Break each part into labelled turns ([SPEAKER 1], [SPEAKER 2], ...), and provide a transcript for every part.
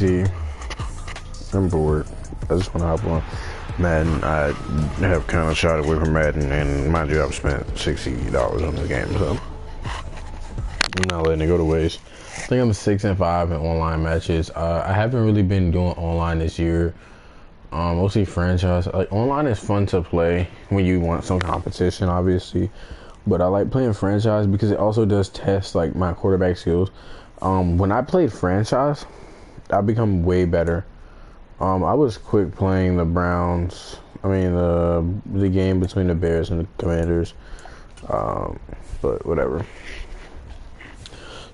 [SPEAKER 1] See, I'm bored. I just want to hop on Madden. I have kind of shied away from Madden, and mind you, I've spent $60 on this game, so I'm not letting it go to waste. I think I'm 6-5 in online matches. I haven't really been doing online this year. Mostly franchise. Like online is fun to play when you want some competition, obviously. But I like playing franchise because it also does test like my quarterback skills. When I played franchise, I become way better. I was quick playing the Browns. I mean the game between the Bears and the Commanders. But whatever.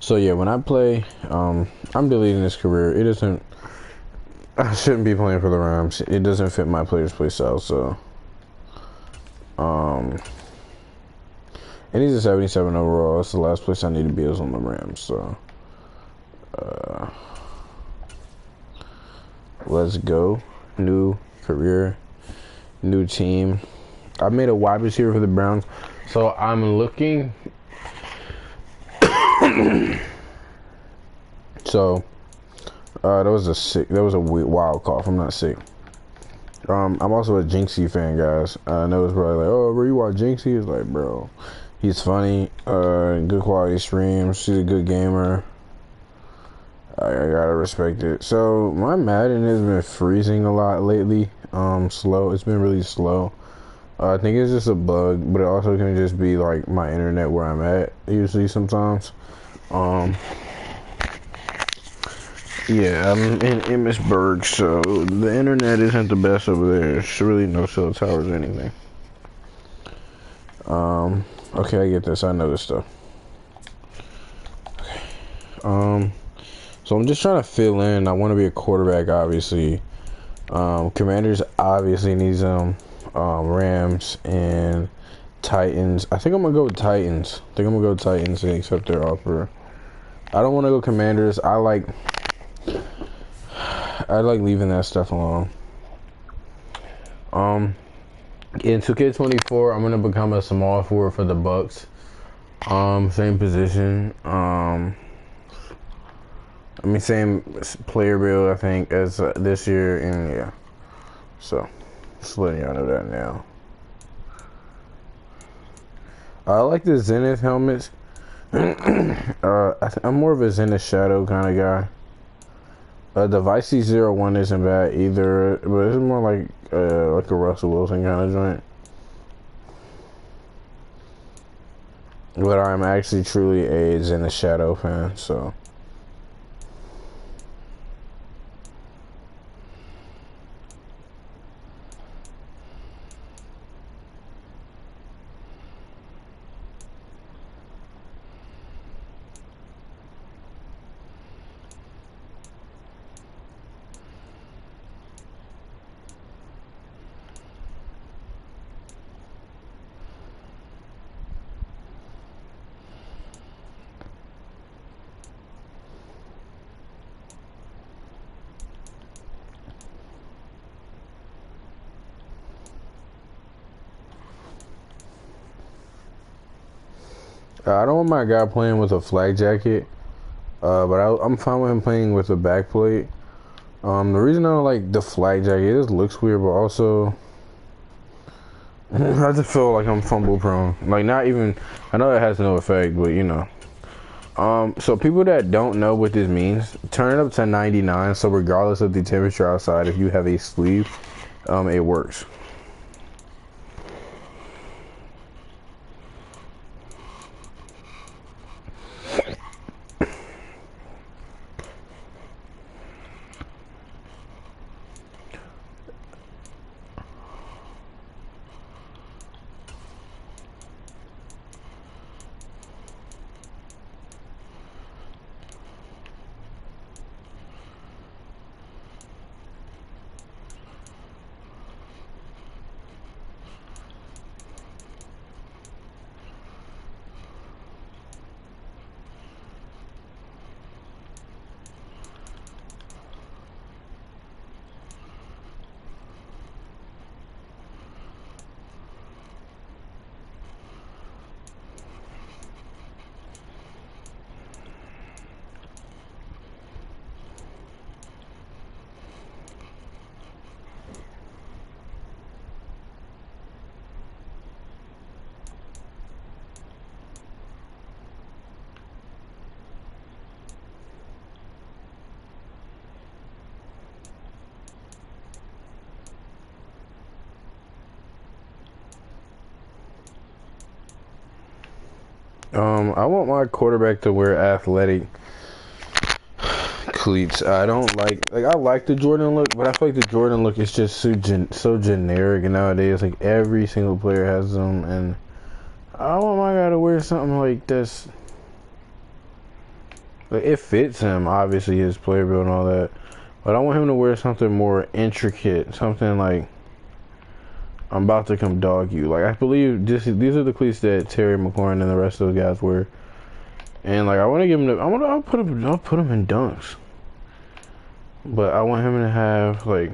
[SPEAKER 1] So yeah, when I play, I'm deleting this career. It doesn't. I shouldn't be playing for the Rams. It doesn't fit my player's play style. So, and he's a 77 overall. That's the last place I need to be is on the Rams. So, let's go. New career, new team. I made a wide receiver for the Browns, so I'm looking. So, that was a wild cough. I'm not sick. I'm also a Jinxie fan, guys. I know it's probably like, oh, bro, you watch Jinxie? It's like, bro, he's funny, good quality streams. She's a good gamer. I gotta respect it. So my Madden has been freezing a lot lately. Slow. It's been really slow. I think it's just a bug, but it also can just be like my internet where I'm at. Usually, sometimes. Yeah, I'm in Emmitsburg, so the internet isn't the best over there. There's really no cell towers or anything. Okay, I get this. I know this stuff. Okay. So I'm just trying to fill in. I want to be a quarterback, obviously. Commanders obviously needs Rams and Titans. I think I'm gonna go with Titans. And accept their offer. I don't want to go Commanders. I like leaving that stuff alone. In 2K24, I'm gonna become a small forward for the Bucks. Same position. Same player build, I think, as this year, and yeah. So, just letting y'all know that now. I like the Zenith helmets. I'm more of a Zenith Shadow kind of guy. The Vice C01 isn't bad either, but it's more like a Russell Wilson kind of joint. But I'm actually truly a Zenith Shadow fan, so. I don't want my guy playing with a flag jacket, but I'm fine with him playing with a back plate. The reason I don't like the flag jacket, it just looks weird, but also I just feel like I'm fumble prone. Like not even, I know it has no effect, but you know. So people that don't know what this means, turn it up to 99. So regardless of the temperature outside, if you have a sleeve, it works. I want my quarterback to wear athletic cleats. I don't like I like the Jordan look, but I feel like the Jordan look is just so generic nowadays. Like every single player has them, and I want my guy to wear something like this. Like it fits him, obviously his player build and all that, but I want him to wear something more intricate, something like I'm about to come dog you. Like I believe these are the cleats that Terry McLaurin and the rest of those guys wear, and like I want to give him the I'll put him in dunks. But I want him to have, like...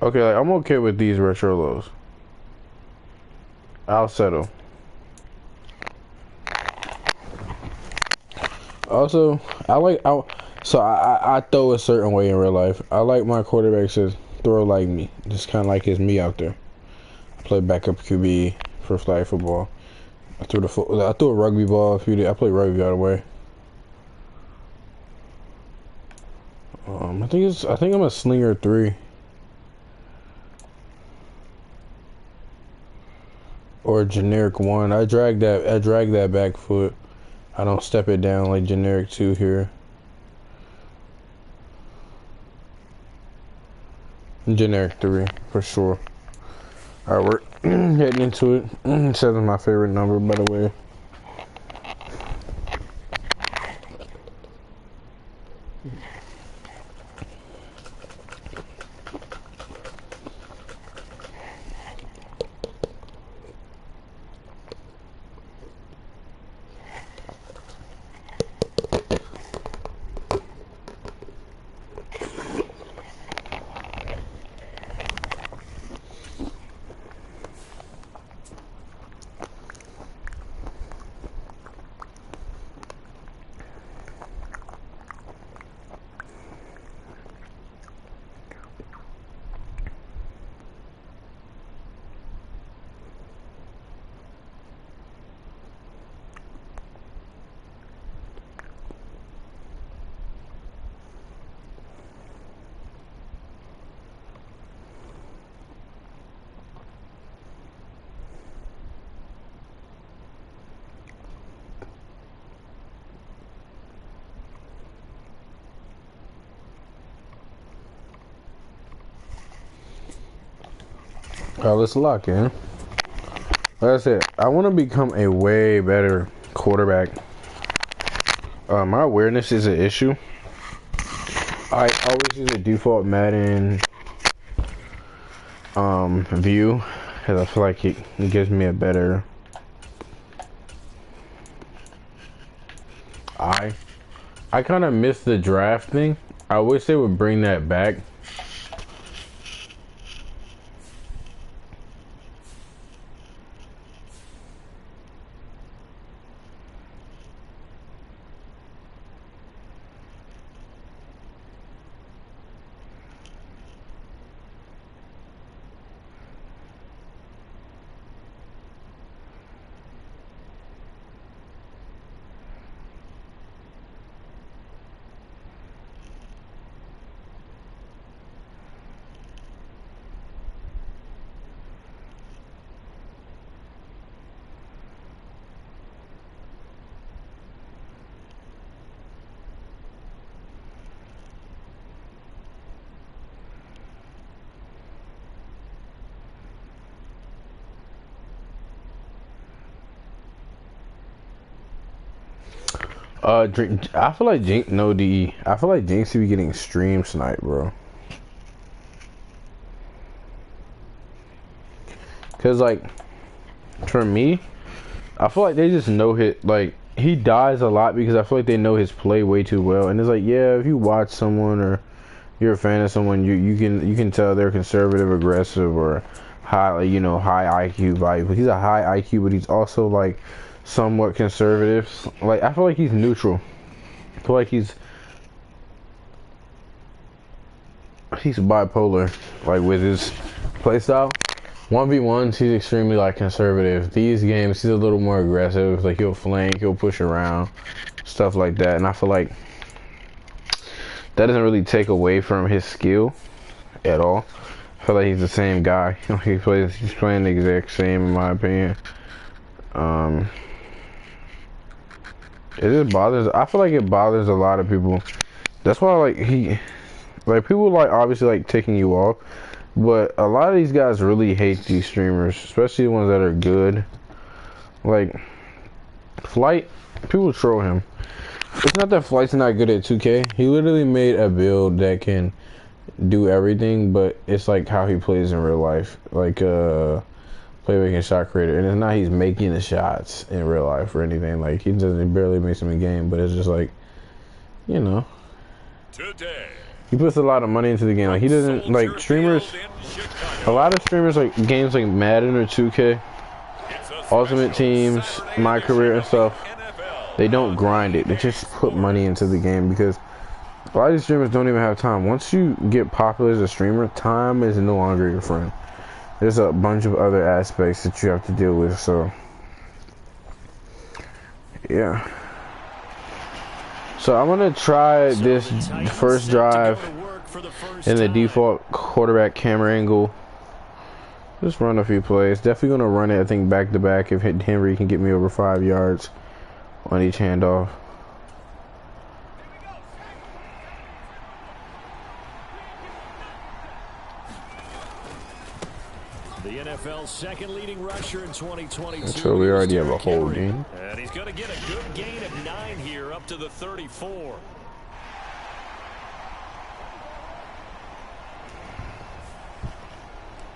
[SPEAKER 1] Okay, like, I'm okay with these retro lows. I'll settle. Also, I throw a certain way in real life. I like my quarterbacks to throw like me. Just kind of like it's me out there. I play backup QB for flag football. I threw a rugby ball a few days. I played rugby all the way. I think I'm a slinger 3. Or a generic 1. I drag that back foot. I don't step it down like generic 2 here. Generic 3 for sure. Alright, we're heading into it. 7's my favorite number, by the way. Alright, let's lock in. Like I said, I want to become a way better quarterback. My awareness is an issue. I always use a default Madden view because I feel like it gives me a better eye. I kind of miss the draft thing. I wish they would bring that back. I feel like Jinx, no DE. I feel like Jinx should be getting stream snipe, bro. Cause like, for me, I feel like they just know like he dies a lot because I feel like they know his play way too well. And it's like, yeah, if you watch someone or you're a fan of someone, you can tell they're conservative, aggressive, or high, like, you know, high IQ value. But he's a high IQ, but he's also like somewhat conservative. Like I feel like he's neutral. I feel like he's bipolar, like with his playstyle. 1v1s, he's extremely like conservative. These games, he's a little more aggressive. Like he'll flank, he'll push around, stuff like that. And I feel like that doesn't really take away from his skill at all. I I feel like he's the same guy. He's playing the exact same in my opinion. It just bothers. I feel like it bothers a lot of people. That's why like people like obviously like taking you off, but a lot of these guys really hate these streamers, especially the ones that are good. Like Flight, people troll him. It's not that Flight's not good at 2K. He literally made a build that can do everything, but it's like how he plays in real life, like playmaking shot creator. And it's not he's making the shots in real life or anything. Like he doesn't barely makes them in game, but it's just like, you know, he puts a lot of money into the game. Like he doesn't like streamers. A lot of streamers like games like Madden or 2K, Ultimate Teams, My Career and stuff. They don't grind it. They just put money into the game because a lot of these streamers don't even have time. Once you get popular as a streamer, time is no longer your friend. There's a bunch of other aspects that you have to deal with, so yeah. So I'm gonna try this first drive in the default quarterback camera angle. Just run a few plays. Definitely gonna run it, I think, back to back if Henry can get me over 5 yards on each handoff.
[SPEAKER 2] The NFL's second leading rusher in 2022.
[SPEAKER 1] So we already have a holding.
[SPEAKER 2] And he's going to get a good gain of 9 here, up to the 34.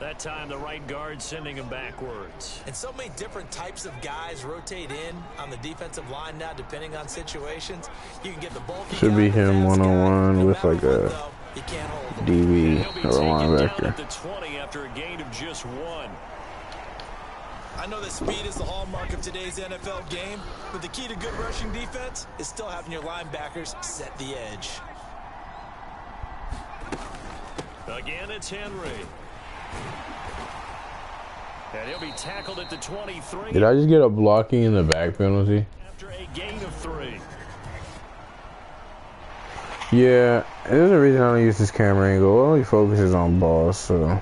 [SPEAKER 2] That time, the right guard sending him backwards.
[SPEAKER 3] And so many different types of guys rotate in on the defensive line now, depending on situations. You can get the bulky
[SPEAKER 1] should be him one-on-one with like a DB or a linebacker.
[SPEAKER 2] At the 20 after a gain of just 1.
[SPEAKER 3] I know that speed is the hallmark of today's NFL game, but the key to good rushing defense is still having your linebackers set the edge.
[SPEAKER 2] Again, it's Henry. And he'll be tackled at the 23.
[SPEAKER 1] Did I just get a blocking in the back penalty?
[SPEAKER 2] After a gain of 3.
[SPEAKER 1] Yeah, there's a reason I don't use this camera angle. It only focuses on balls, so.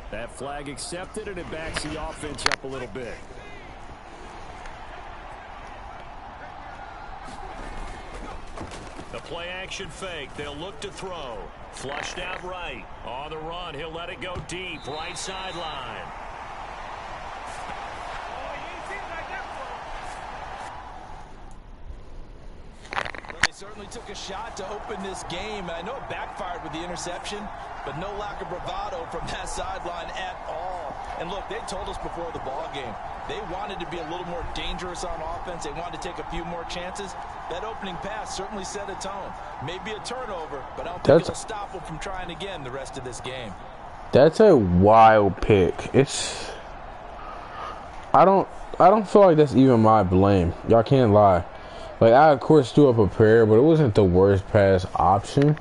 [SPEAKER 2] That flag accepted, and it backs the offense up a little bit. The play action fake. They'll look to throw. Flushed out right. On the run, he'll let it go deep. Right sideline.
[SPEAKER 3] Certainly took a shot to open this game. I know it backfired with the interception, but no lack of bravado from that sideline at all. And look, they told us before the ball game, they wanted to be a little more dangerous on offense. They wanted to take a few more chances. That opening pass certainly set a tone. Maybe a turnover, but I don't think it'll stop them from trying again the rest of this game.
[SPEAKER 1] That's a wild pick. It's I don't feel like that's even my blame. Y'all can't lie. Like, I, of course, threw up a prayer, but it wasn't the worst pass option.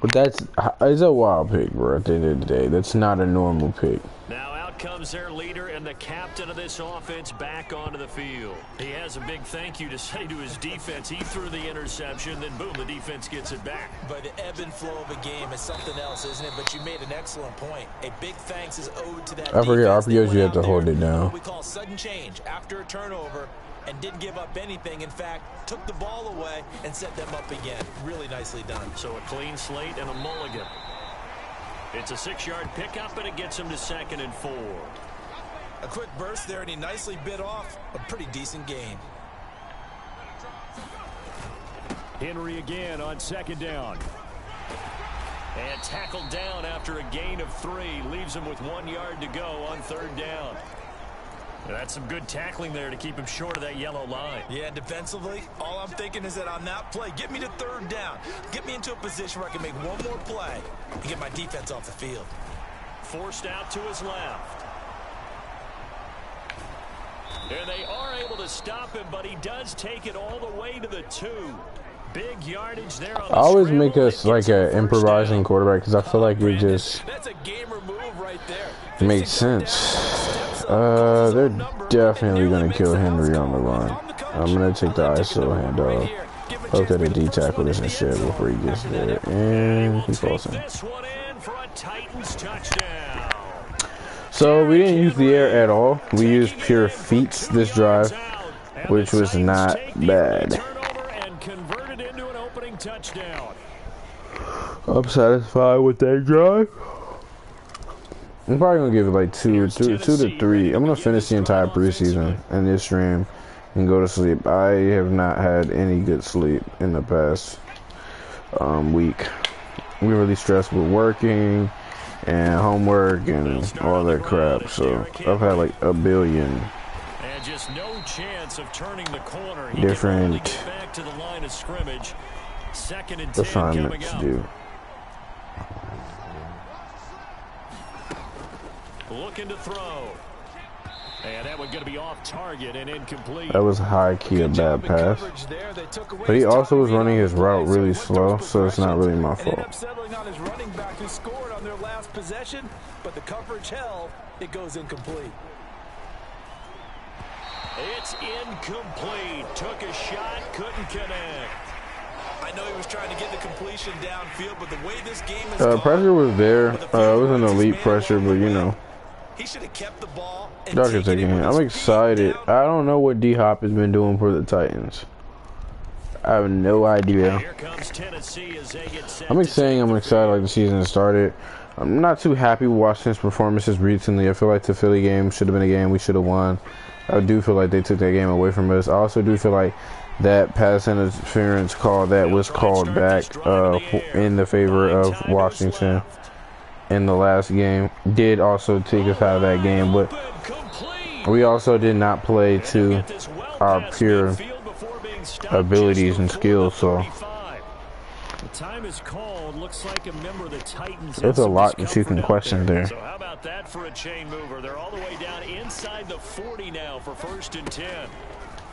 [SPEAKER 1] But it's a wild pick, bro, at the end of the day. That's not a normal pick.
[SPEAKER 2] Now out comes their leader and the captain of this offense back onto the field. He has a big thank you to say to his defense. He threw the interception, then boom, the defense gets it back.
[SPEAKER 3] But the ebb and flow of a game is something else, isn't it? But you made an excellent point. A big thanks is owed to that
[SPEAKER 1] I forget,
[SPEAKER 3] defense.
[SPEAKER 1] RPOs, you have to hold it down.
[SPEAKER 3] What we call sudden change after a turnover, and didn't give up anything. In fact, took the ball away and set them up again. Really nicely done.
[SPEAKER 2] So a clean slate and a mulligan. It's a 6-yard pickup, and it gets him to 2nd and 4.
[SPEAKER 3] A quick burst there, and he nicely bit off a pretty decent gain.
[SPEAKER 2] Henry again on 2nd down. And tackled down after a gain of 3. Leaves him with 1 yard to go on 3rd down. That's some good tackling there to keep him short of that yellow line.
[SPEAKER 3] Yeah, defensively, all I'm thinking is that on that play, get me to 3rd down. Get me into a position where I can make one more play and get my defense off the field.
[SPEAKER 2] Forced out to his left. And they are able to stop him, but he does take it all the way to the 2. Big yardage there on the
[SPEAKER 1] I always make us like an improvising quarterback because I feel like it just
[SPEAKER 3] That's a gamer move right there.
[SPEAKER 1] makes sense. They're definitely going to kill Henry on the run. I'm going to take the ISO handoff. Hope that a D tackle this instead before he gets there. And he falls in.
[SPEAKER 2] This one in for a Titans touchdown.
[SPEAKER 1] So we didn't use the air at all. We used pure feet this drive, which was not bad.
[SPEAKER 2] And converted into an opening touchdown.
[SPEAKER 1] I'm satisfied with that drive. I'm probably gonna give it like two to three. I'm gonna finish the entire preseason in this stream and go to sleep. I have not had any good sleep in the past week. We're really stressed with working and homework and all that crap. So I've had like a billion
[SPEAKER 2] and just no chance of turning the corner.
[SPEAKER 1] Different
[SPEAKER 2] get back to the line of scrimmage. 2nd and 10
[SPEAKER 1] assignments to do.
[SPEAKER 2] Looking to throw. And that one going to be off target and incomplete.
[SPEAKER 1] That was high key a bad pass. But he also was running his route really slow, so it's not really my fault.
[SPEAKER 3] Up settling on his running back who scored on their last possession, but the coverage held. It goes incomplete.
[SPEAKER 2] It's incomplete. Took a shot, couldn't connect.
[SPEAKER 3] I know he was trying to get the completion downfield, but the way this game is
[SPEAKER 1] pressure was there. It was an elite pressure, but you know.
[SPEAKER 3] He should have kept the ball.
[SPEAKER 1] Y'all can take it. I'm excited. I don't know what D-Hop has been doing for the Titans. I have no idea.
[SPEAKER 2] Here comes Tennessee as they get set.
[SPEAKER 1] I'm excited like the season has started. I'm not too happy with Washington's performances recently. I feel like the Philly game should have been a game we should have won. I do feel like they took that game away from us. I also do feel like that pass interference call that was called back in the favor of Washington in the last game did also take us out of that game, but we also did not play to our pure abilities and skills, so
[SPEAKER 2] time is called. Looks like a member of the Titans.
[SPEAKER 1] There's a lot that you can question there.
[SPEAKER 2] So how about that for a chain mover? They're all the way down inside the 40 now for 1st and 10.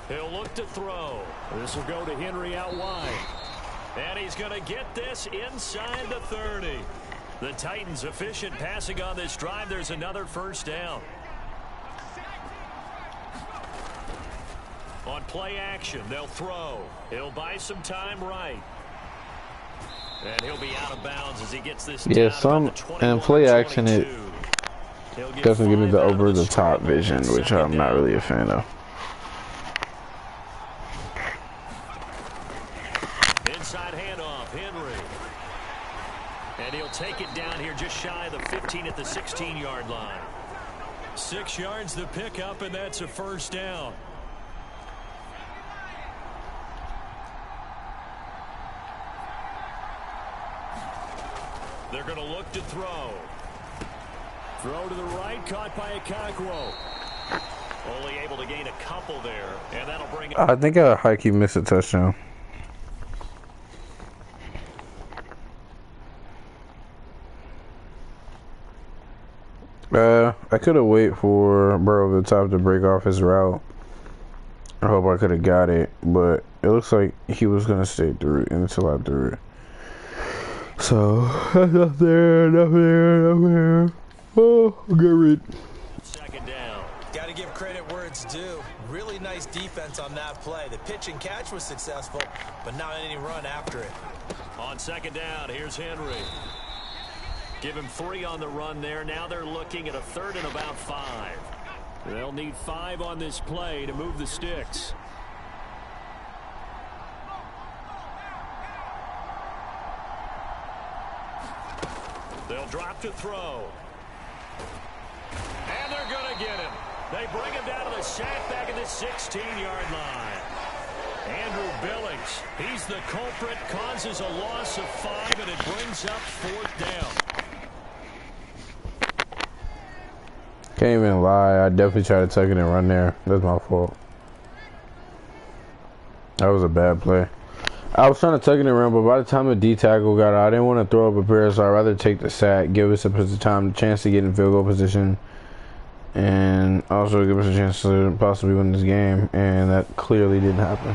[SPEAKER 2] He'll look to throw. This will go to Henry out wide. And he's going to get this inside the 30. The Titans efficient passing on this drive. There's another 1st down. On play action, they'll throw. He'll buy some time right. And he'll be out of bounds as he gets this.
[SPEAKER 1] Yeah, some and play action it doesn't give me the over the top vision, which I'm not really a fan of.
[SPEAKER 2] Inside handoff, Henry. And he'll take it down here just shy of the 15 at the 16-yard line. 6 yards the pickup, and that's a 1st down. They're going to look to throw. Throw to the right, caught by Okakwo. Only able to gain a couple there, and that'll bring it.
[SPEAKER 1] I think Heike missed a touchdown. I could have waited for Burrow the top to break off his route. I hope I could have got it, but it looks like he was going to stay through it until I threw it. So, enough there. Oh, get rid.
[SPEAKER 2] 2nd down.
[SPEAKER 3] Got to give credit where it's due. Really nice defense on that play. The pitch and catch was successful, but not any run after it.
[SPEAKER 2] On 2nd down, here's Henry. Give him 3 on the run there. Now they're looking at a 3rd and about 5. They'll need 5 on this play to move the sticks. They'll drop to throw. And they're going to get him. They bring him down to the sack back at the 16-yard line. Andrew Billings, he's the culprit, causes a loss of 5, and it brings up 4th down.
[SPEAKER 1] Can't even lie. I definitely tried to tuck it and run there. That's my fault. That was a bad play. I was trying to tuck it around, but by the time the D tackle got out, I didn't want to throw up a pair, so I'd rather take the sack, give us a chance to get in field goal position, and also give us a chance to possibly win this game, and that clearly didn't happen.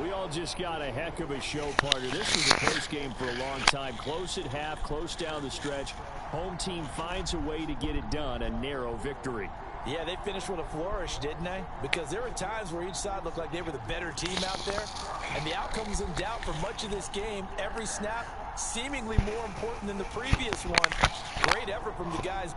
[SPEAKER 2] We all just got a heck of a show, partner. This was a close game for a long time. Close at half, close down the stretch. Home team finds a way to get it done, a narrow victory.
[SPEAKER 3] Yeah, they finished with a flourish, didn't they? Because there were times where each side looked like they were the better team out there. And the outcome was in doubt for much of this game. Every snap seemingly more important than the previous one. Great effort from the guys.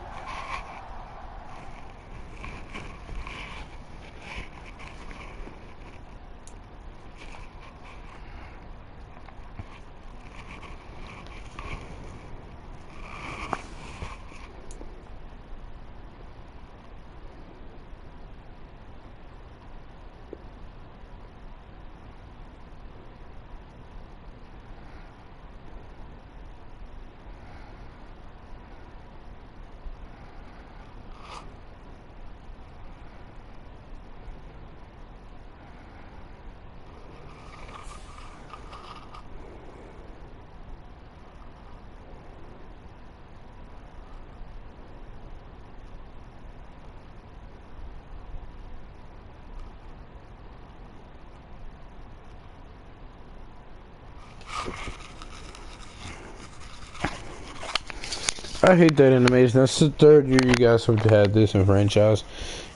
[SPEAKER 1] I hate that animation. That's the third year you guys have had this in franchise,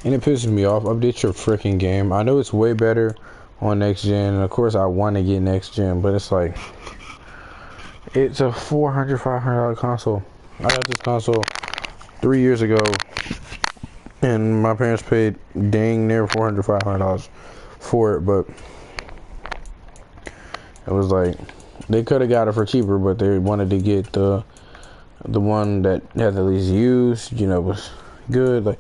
[SPEAKER 1] and it pisses me off. Update your freaking game. I know it's way better on next gen, and of course I want to get next gen, but it's like it's a $400, $500 console. I got this console 3 years ago, and my parents paid dang near $400, $500 for it, but it was like they could have got it for cheaper, but they wanted to get the one that had at least used, you know, was good. Like,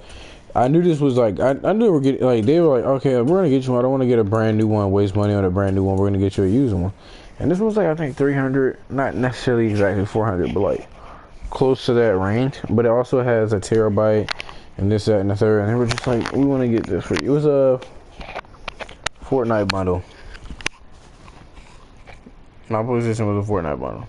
[SPEAKER 1] I knew this was like, I knew we were getting, like, they were like, okay, we're gonna get you one. I don't want to get a brand new one, waste money on a brand new one. We're gonna get you a used one. And this was like, I think 300, not necessarily exactly 400, but like close to that range. But it also has a terabyte and this, that, and the third. And they were just like, we want to get this for you. It was a Fortnite bundle. My position was a Fortnite bundle.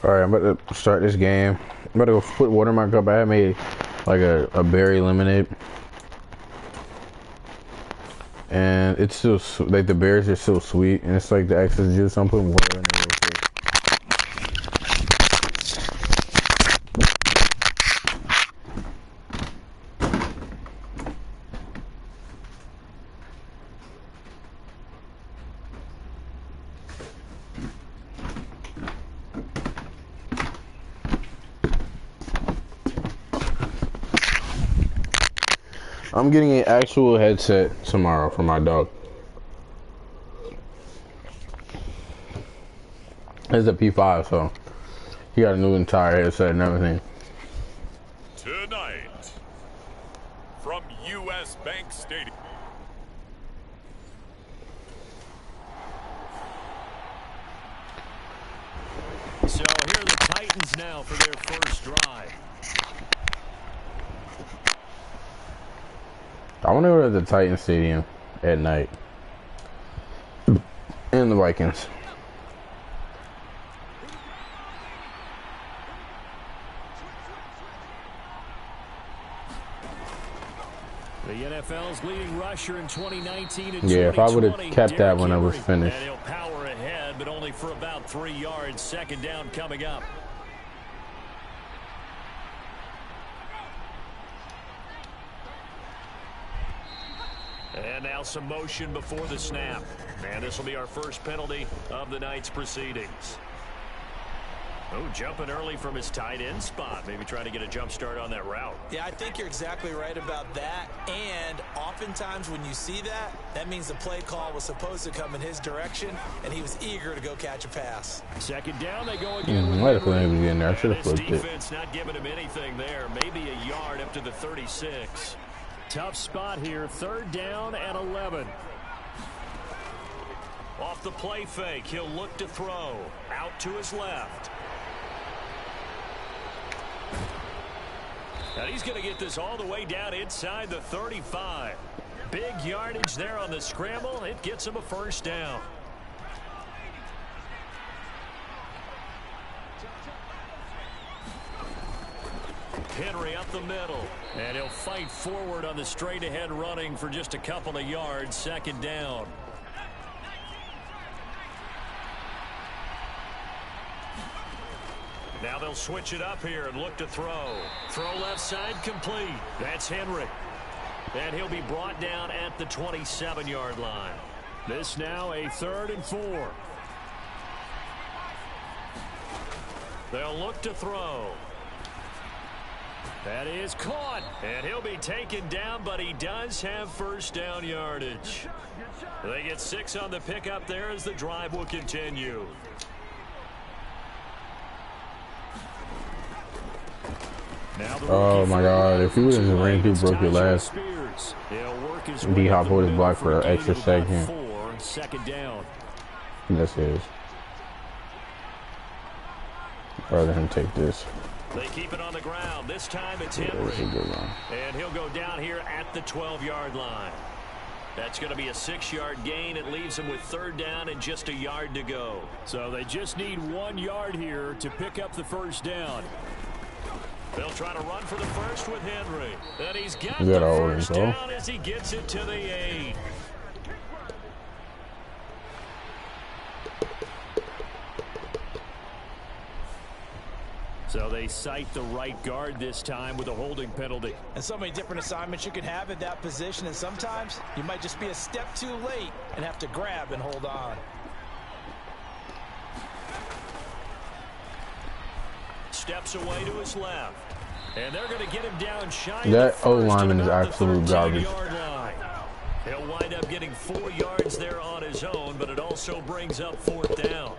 [SPEAKER 1] Alright, I'm about to start this game. I'm about to go put water in my cup. I had made like a berry lemonade. And it's still, like, the berries are still sweet. And it's like the excess juice. So I'm putting water in it real quick. I'm getting an actual headset tomorrow for my dog. It's a P5, so he got a new entire headset and everything.
[SPEAKER 2] Tonight, from U.S. Bank Stadium. So here are the Titans now for their first drive.
[SPEAKER 1] I want to go to the Titan Stadium at night. And the Vikings.
[SPEAKER 2] The NFL's leading rusher in 2019 and
[SPEAKER 1] yeah, if I would have kept that when I was finished.
[SPEAKER 2] And he'll power ahead, but only for about 3 yards. Second down coming up. And now some motion before the snap. And this will be our first penalty of the night's proceedings. Oh, jumping early from his tight end spot. Maybe trying to get a jump start on that route.
[SPEAKER 3] Yeah, I think you're exactly right about that. And oftentimes when you see that, that means the play call was supposed to come in his direction, and he was eager to go catch a pass.
[SPEAKER 2] Second down, they go again.
[SPEAKER 1] I had a feeling he was in there. I should have flipped it.
[SPEAKER 2] Defense not giving him anything there. Maybe a yard up to the 36. Tough spot here. Third down and 11. Off the play fake, he'll look to throw. Out to his left. And he's going to get this all the way down inside the 35. Big yardage there on the scramble. It gets him a first down. Henry up the middle. And he'll fight forward on the straight-ahead running for just a couple of yards. Second down. Now they'll switch it up here and look to throw. Throw left side complete. That's Henry. And he'll be brought down at the 27-yard line. This now a 3rd and 4. They'll look to throw. That is caught. And he'll be taken down, but he does have first down yardage. They get 6 on the pickup there as the drive will continue.
[SPEAKER 1] Oh my God, if he would have ran through, broke your last, D-Hop would have blocked for an extra second.
[SPEAKER 2] Second down.
[SPEAKER 1] That's his. Rather him take this.
[SPEAKER 2] They keep it on the ground. This time it's Henry. And he'll go down here at the 12-yard line. That's going to be a 6-yard gain. It leaves them with 3rd down and just a yard to go. So they just need 1 yard here to pick up the first down. They'll try to run for the first with Henry. And he's got the first down as he gets it to the 8. So they cite the right guard this time with a holding penalty.
[SPEAKER 3] And so many different assignments you can have at that position, and sometimes you might just be a step too late and have to grab and hold on.
[SPEAKER 2] Steps away to his left. And they're going to get him down shy.
[SPEAKER 1] That O-lineman is absolute garbage.
[SPEAKER 2] He'll wind up getting 4 yards there on his own, but it also brings up 4th down.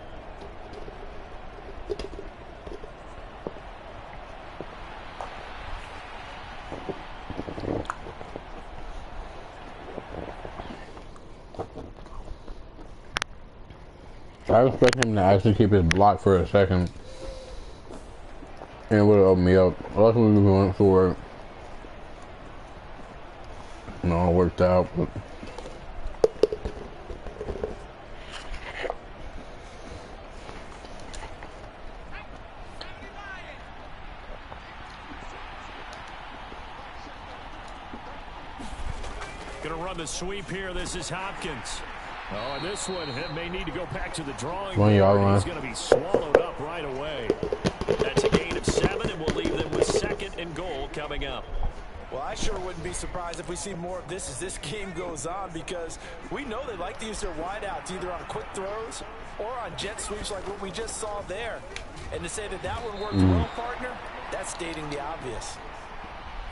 [SPEAKER 1] I expect him to actually keep his block for a second. And it would have opened me up. Luckily we went for it. No, it worked out. But
[SPEAKER 2] gonna run the sweep here. This is Hopkins. Oh, and this one may need to go back to the drawing board. He's going to be swallowed up right away. That's a gain of 7, and we'll leave them with 2nd and goal coming up.
[SPEAKER 3] Well, I sure wouldn't be surprised if we see more of this as this game goes on, because we know they like to use their wideouts either on quick throws or on jet sweeps like what we just saw there. And to say that that one worked well, partner, that's stating the obvious.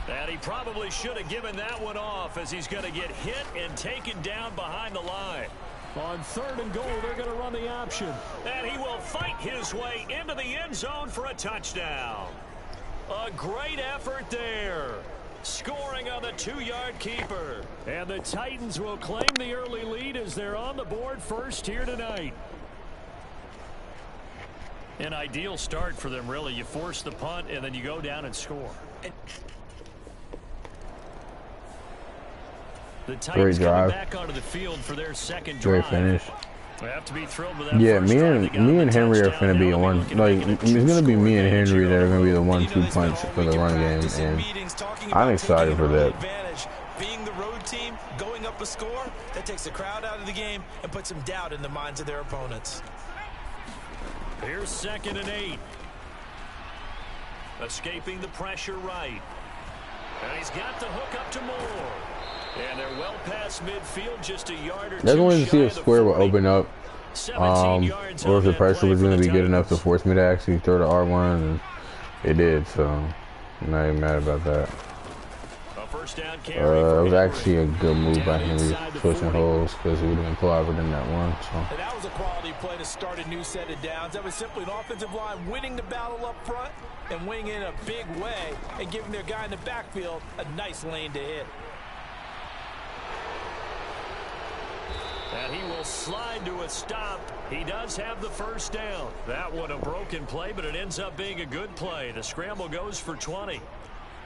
[SPEAKER 2] And he probably should have given that one off, as he's going to get hit and taken down behind the line. On 3rd and goal, they're going to run the option. And he will fight his way into the end zone for a touchdown. A great effort there. Scoring on the 2-yard keeper. And the Titans will claim the early lead as they're on the board first here tonight. An ideal start for them, really. You force the punt, and then you go down and score. The Titans coming back onto the field for their 2nd drive.
[SPEAKER 1] Great finish.
[SPEAKER 2] We have to be thrilled with that.
[SPEAKER 1] Yeah, me and Henry are going to be one. Like, it's going to be me and Henry that are going to be the 1-2 punch for the run game, and I'm excited for that.
[SPEAKER 3] Being the road team, going up a score, that takes the crowd out of the game and puts some doubt in the minds of their opponents.
[SPEAKER 2] Here's 2nd and 8. Escaping the pressure right. And he's got the hook up to Moore. And they're well past midfield, just a yard or two.
[SPEAKER 1] That's when you see a square will open up
[SPEAKER 2] 17 yards
[SPEAKER 1] or
[SPEAKER 2] on
[SPEAKER 1] if the
[SPEAKER 2] that
[SPEAKER 1] pressure
[SPEAKER 2] play
[SPEAKER 1] was
[SPEAKER 2] for
[SPEAKER 1] going
[SPEAKER 2] the
[SPEAKER 1] to be good enough to
[SPEAKER 2] Titans.
[SPEAKER 1] force me to actually throw the R1, and it did, so I'm not even mad about that.
[SPEAKER 2] A first down carry
[SPEAKER 1] It
[SPEAKER 2] for
[SPEAKER 1] was
[SPEAKER 2] Henry.
[SPEAKER 1] actually a good move by
[SPEAKER 2] Down
[SPEAKER 1] Henry
[SPEAKER 2] inside the
[SPEAKER 1] switching
[SPEAKER 2] 40.
[SPEAKER 1] holes because we didn't pull out within that one. So
[SPEAKER 3] And that was a quality play to start a new set of downs. That was simply an offensive line winning the battle up front and winning it in a big way and giving their guy in the backfield a nice lane to hit.
[SPEAKER 2] And he will slide to a stop. He does have the first down. That one a broken play, but it ends up being a good play. The scramble goes for 20.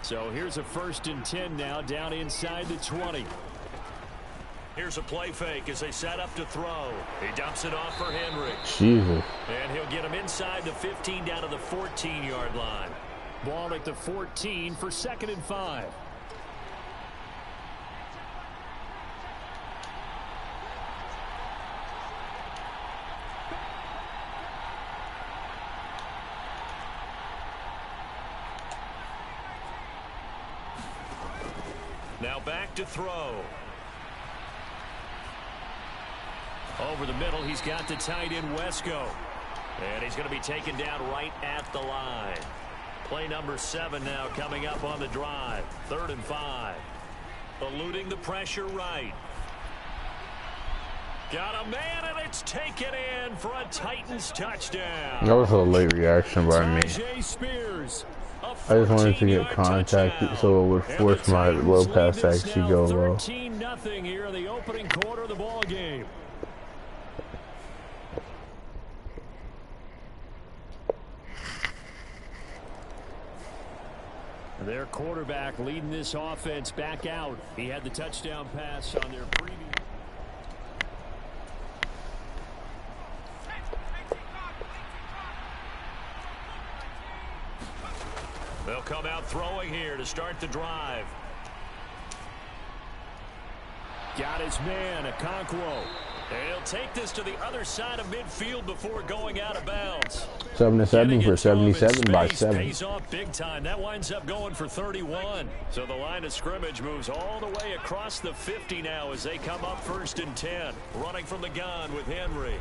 [SPEAKER 2] So here's a 1st and 10 now, down inside the 20. Here's a play fake as they set up to throw. He dumps it off for Henry.
[SPEAKER 1] Jesus.
[SPEAKER 2] And he'll get him inside the 15 down to the 14-yard line. Ball at the 14 for 2nd and 5. Now back to throw. Over the middle, he's got the tight end Wesco. And he's going to be taken down right at the line. Play number 7 now coming up on the drive. 3rd and 5. Eluding the pressure right. Got a man, and it's taken in for a Titans touchdown.
[SPEAKER 1] That was a late reaction by me.
[SPEAKER 2] Spears,
[SPEAKER 1] I just wanted to get contact so it would force my low pass to actually go low.
[SPEAKER 2] 13-0 here in the opening quarter of the ball game. Their quarterback leading this offense back out. He had the touchdown pass on their previous. They'll come out throwing here to start the drive. Got his man, Okonkwo. And he'll take this to the other side of midfield before going out of bounds.
[SPEAKER 1] 77 for 77 by 7.
[SPEAKER 2] Pays off big time. That winds up going for 31. So the line of scrimmage moves all the way across the 50 now as they come up 1st and 10. Running from the gun with Henry.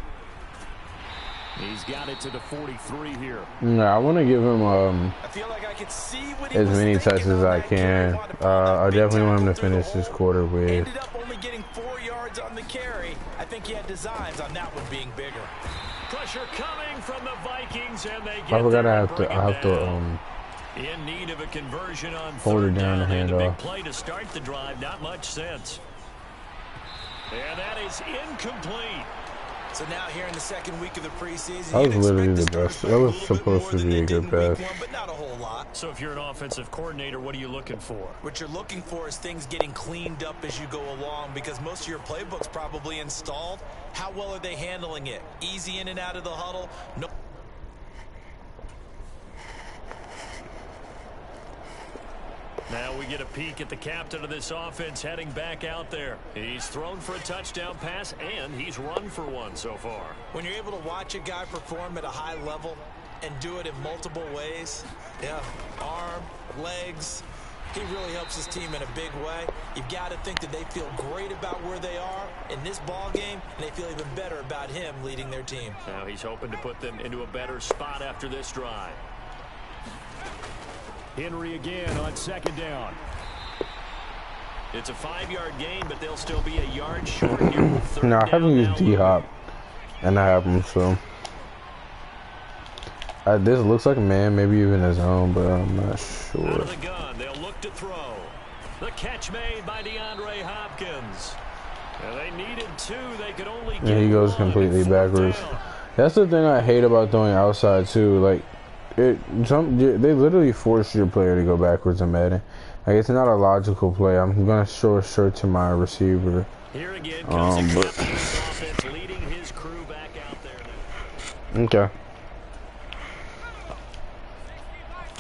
[SPEAKER 2] He's got it to the 43 here.
[SPEAKER 1] No, I want to give him
[SPEAKER 3] I feel like I could see what he
[SPEAKER 1] as
[SPEAKER 3] was
[SPEAKER 1] many
[SPEAKER 3] thinking
[SPEAKER 1] touches
[SPEAKER 3] on
[SPEAKER 1] as I
[SPEAKER 3] that carry.
[SPEAKER 1] can.
[SPEAKER 3] Wanted to pull that
[SPEAKER 1] I
[SPEAKER 3] big
[SPEAKER 1] definitely want him to
[SPEAKER 3] tackle through
[SPEAKER 1] finish
[SPEAKER 3] the
[SPEAKER 1] this
[SPEAKER 3] hole.
[SPEAKER 1] quarter with.
[SPEAKER 3] Ended up only getting 4 yards on the carry. I think he had designs on that one being bigger.
[SPEAKER 2] Pressure coming from the Vikings, and they get
[SPEAKER 1] I forgot
[SPEAKER 2] there
[SPEAKER 1] I
[SPEAKER 2] and
[SPEAKER 1] have
[SPEAKER 2] bring
[SPEAKER 1] to.
[SPEAKER 2] it
[SPEAKER 1] I have to
[SPEAKER 2] down. In need of a conversion on
[SPEAKER 1] hold it
[SPEAKER 2] 3rd
[SPEAKER 1] down
[SPEAKER 2] down.
[SPEAKER 1] and hand
[SPEAKER 2] A big
[SPEAKER 1] off.
[SPEAKER 2] play to start the drive. Not much sense. And that is incomplete.
[SPEAKER 3] So now here in the 2nd week of the preseason,
[SPEAKER 1] That was
[SPEAKER 3] you'd
[SPEAKER 1] literally
[SPEAKER 3] expect
[SPEAKER 1] the
[SPEAKER 3] the
[SPEAKER 1] best.
[SPEAKER 3] starters
[SPEAKER 1] That
[SPEAKER 3] to
[SPEAKER 1] was
[SPEAKER 3] play a little bit
[SPEAKER 1] supposed
[SPEAKER 3] more
[SPEAKER 1] to
[SPEAKER 3] than
[SPEAKER 1] be
[SPEAKER 3] they
[SPEAKER 1] a
[SPEAKER 3] did
[SPEAKER 1] good
[SPEAKER 3] in week
[SPEAKER 1] pass.
[SPEAKER 3] 1, but not a whole lot.
[SPEAKER 2] So if you're an offensive coordinator, what are you looking for?
[SPEAKER 3] What you're looking for is things getting cleaned up as you go along because most of your playbook's probably installed. How well are they handling it? Easy in and out of the huddle? No.
[SPEAKER 2] Now we get a peek at the captain of this offense heading back out there. He's thrown for a touchdown pass, and he's run for one so far.
[SPEAKER 3] When you're able to watch a guy perform at a high level and do it in multiple ways, arm, legs, he really helps his team in a big way. You've got to think that they feel great about where they are in this ball game, and they feel even better about him leading their team.
[SPEAKER 2] Now he's hoping to put them into a better spot after this drive. Henry again on 2nd down. It's a 5-yard gain, but they'll still be a yard short here with 3rd
[SPEAKER 1] No, I
[SPEAKER 2] down
[SPEAKER 1] haven't used
[SPEAKER 2] now.
[SPEAKER 1] D-Hop, and I have him, so. This looks like a man, maybe even his own, but I'm not
[SPEAKER 2] Out
[SPEAKER 1] sure.
[SPEAKER 2] of the gun, they'll look to throw. The catch made by DeAndre Hopkins. And they needed 2. They could only get
[SPEAKER 1] And he goes
[SPEAKER 2] 1.
[SPEAKER 1] completely
[SPEAKER 2] 4th
[SPEAKER 1] backwards.
[SPEAKER 2] down.
[SPEAKER 1] That's the thing I hate about throwing outside too. Like, they literally force your player to go backwards in Madden. Like, it's not a logical play. I'm gonna show a shirt to my receiver.
[SPEAKER 2] Here again comes the
[SPEAKER 1] but
[SPEAKER 2] captain of this offense leading his crew back out there.
[SPEAKER 1] okay.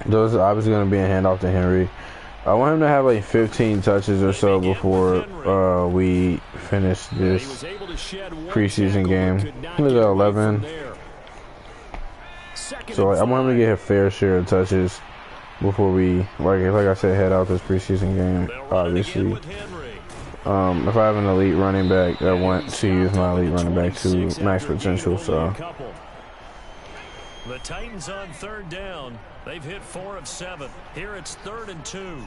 [SPEAKER 1] Those are obviously gonna be a handoff to Henry. I want him to have like 15 touches or so before we finish this preseason game. He was at 11. So like, I want him to get a fair share of touches before we, like I said, head out this preseason game. Obviously, if I have an elite running back, I want to use my elite running back to max potential. So
[SPEAKER 2] the Titans on third down. They've hit 4 of 7. Here it's 3rd and 2.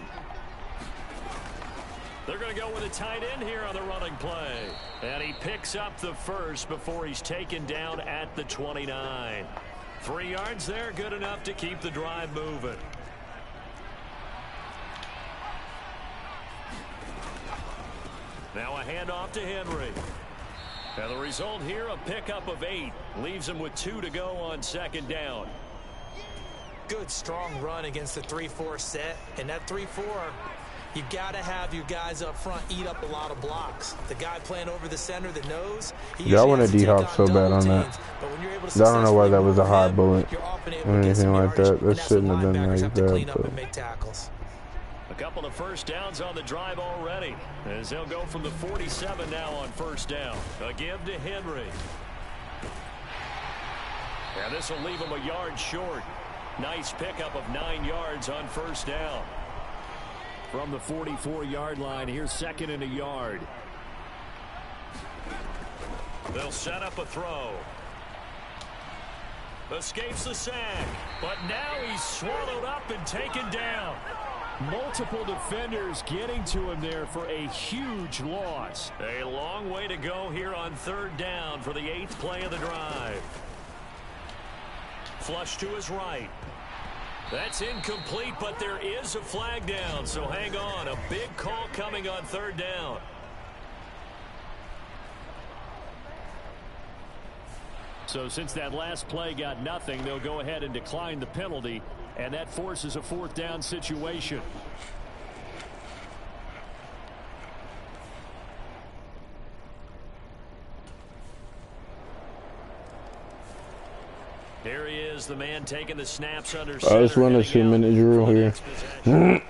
[SPEAKER 2] They're going to go with a tight end here on the running play. And he picks up the first before he's taken down at the 29. 3 yards there, good enough to keep the drive moving. Now a handoff to Henry. And the result here, a pickup of 8. Leaves him with 2 to go on 2nd down.
[SPEAKER 3] Good, strong run against the 3-4 set. And that 3-4, you got to have your guys up front eat up a lot of blocks. The guy playing over the center that knows.
[SPEAKER 1] Y'all want to D-hop so bad on that. I don't know why that was a hard bullet or anything like that. That shouldn't have been like that.
[SPEAKER 2] A couple of first downs on the drive already, as they'll go from the 47 now on 1st down. A give to Henry. And this will leave him a yard short. Nice pickup of 9 yards on 1st down. From the 44-yard line, here's 2nd and a yard. They'll set up a throw. Escapes the sack, but now he's swallowed up and taken down. Multiple defenders getting to him there for a huge loss. A long way to go here on 3rd down for the 8th play of the drive. Flush to his right. That's incomplete, but there is a flag down, so hang on. A big call coming on 3rd down. So since that last play got nothing, they'll go ahead and decline the penalty, and that forces a 4th down situation. Here he is, the man taking the snaps under center.
[SPEAKER 1] I just run a 2-minute drill here. We're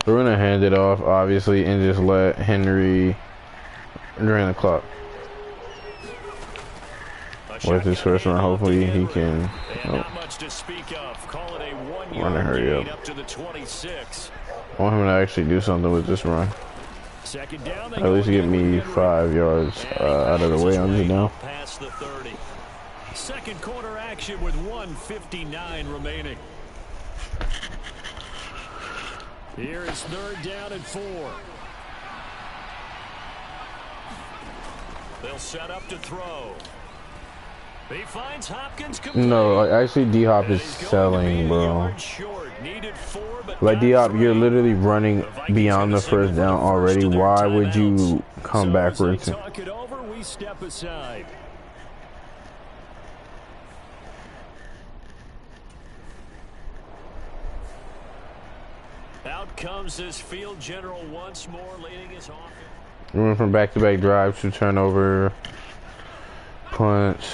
[SPEAKER 1] going to hand it off, obviously, and just let Henry drain the clock. With his first run, hopefully he can run and hurry up. I want him to actually do something with this run. At least get me 5 yards out of the way on you now.
[SPEAKER 2] Second quarter action with 1:59 remaining. Here is 3rd down and 4. They'll set up to throw. He finds Hopkins complete.
[SPEAKER 1] No, like, actually D-Hop is selling, bro. Like D-Hop, you're literally running beyond the 1st down already. Why would you come backwards?
[SPEAKER 2] Talk it over, we step aside. Out comes this field general once more, leading his offense.
[SPEAKER 1] We went from back-to-back drives to turnover, punts.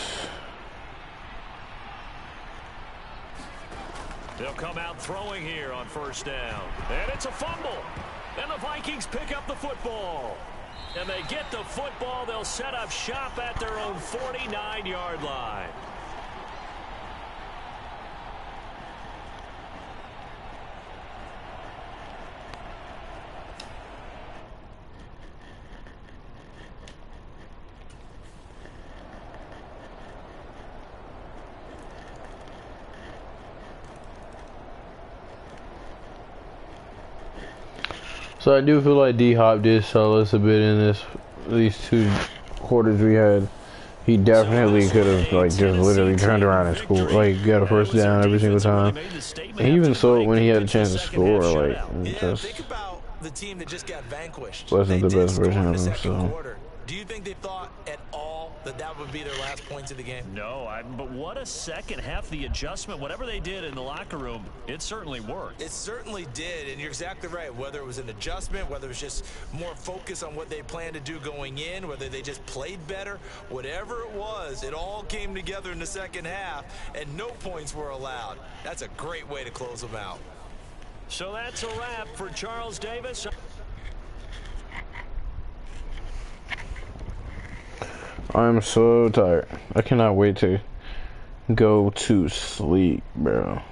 [SPEAKER 2] They'll come out throwing here on 1st down. And it's a fumble. And the Vikings pick up the football. And they get the football. They'll set up shop at their own 49-yard line.
[SPEAKER 1] So I do feel like D-Hop did sell us a bit in these 2 quarters we had. He definitely could have like just literally turned around and scored, like got a 1st down every single time. And he even sold when he had a chance to score, like just
[SPEAKER 3] the team that just got vanquished
[SPEAKER 1] wasn't the best version of him. So.
[SPEAKER 3] Do you think they thought at all that that would be their last points of the game?
[SPEAKER 2] No, but what a second half, the adjustment, whatever they did in the locker room, it certainly worked.
[SPEAKER 3] It certainly did, and you're exactly right. Whether it was an adjustment, whether it was just more focus on what they planned to do going in, whether they just played better, whatever it was, it all came together in the second half, and no points were allowed. That's a great way to close them out.
[SPEAKER 2] So that's a wrap for Charles Davis.
[SPEAKER 1] I'm so tired. I cannot wait to go to sleep, bro.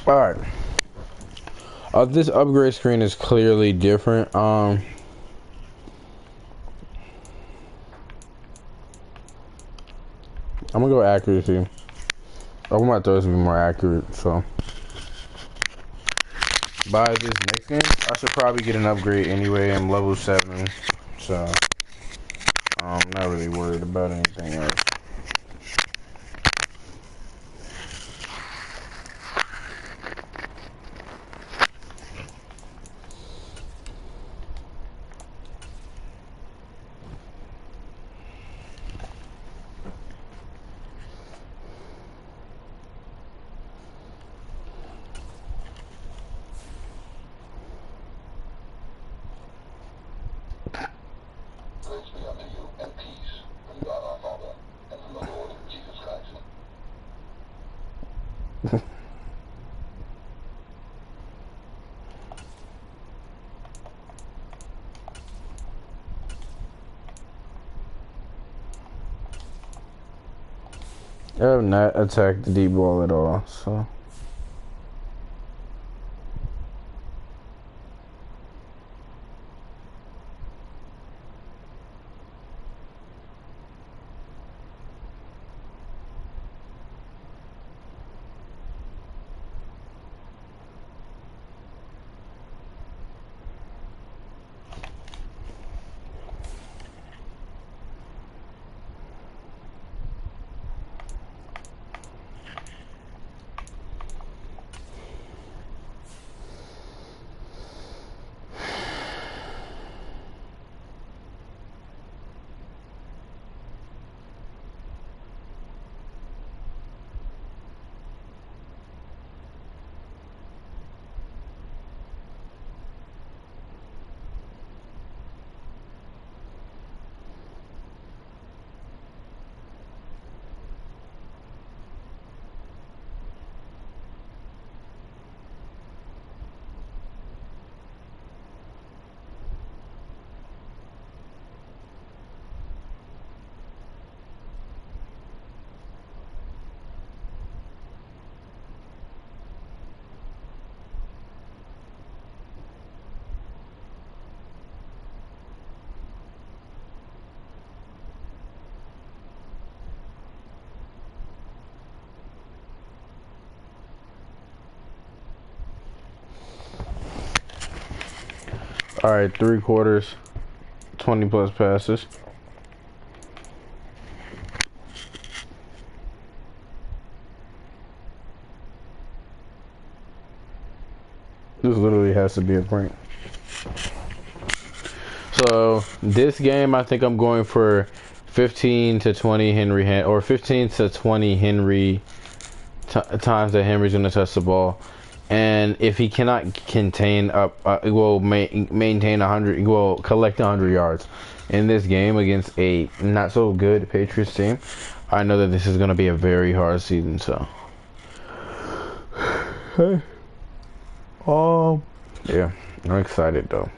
[SPEAKER 1] Alright. This upgrade screen is clearly different. I'm gonna go accuracy. I want my throws to be more accurate, so. By this next game, I should probably get an upgrade anyway. I'm level 7, so I'm not really worried about anything else. I have not attacked the deep ball at all, so. Alright, 3 quarters, 20 plus passes. This literally has to be a prank. So this game, I think I'm going for 15 to 20 Henry, or 15 to 20 Henry times that Henry's gonna touch the ball. And if he cannot contain maintain 100, collect 100 yards in this game against a not so good Patriots team, I know that this is going to be a very hard season. So, hey, yeah, I'm excited though.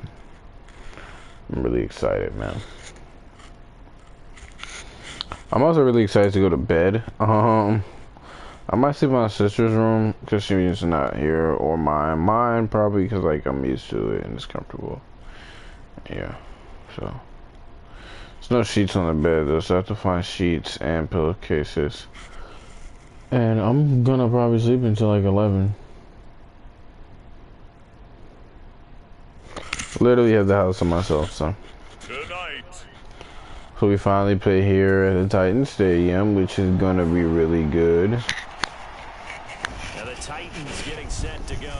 [SPEAKER 1] I'm really excited, man. I'm also really excited to go to bed. I might sleep in my sister's room because she's not here, or mine. Mine probably because like I'm used to it and it's comfortable. Yeah, so there's no sheets on the bed though, so I have to find sheets and pillowcases. And I'm gonna probably sleep until like 11. Literally have the house to myself, so.
[SPEAKER 2] Tonight.
[SPEAKER 1] So we finally play here at the Titans Stadium, which is gonna be really good.
[SPEAKER 2] Titans getting set to go.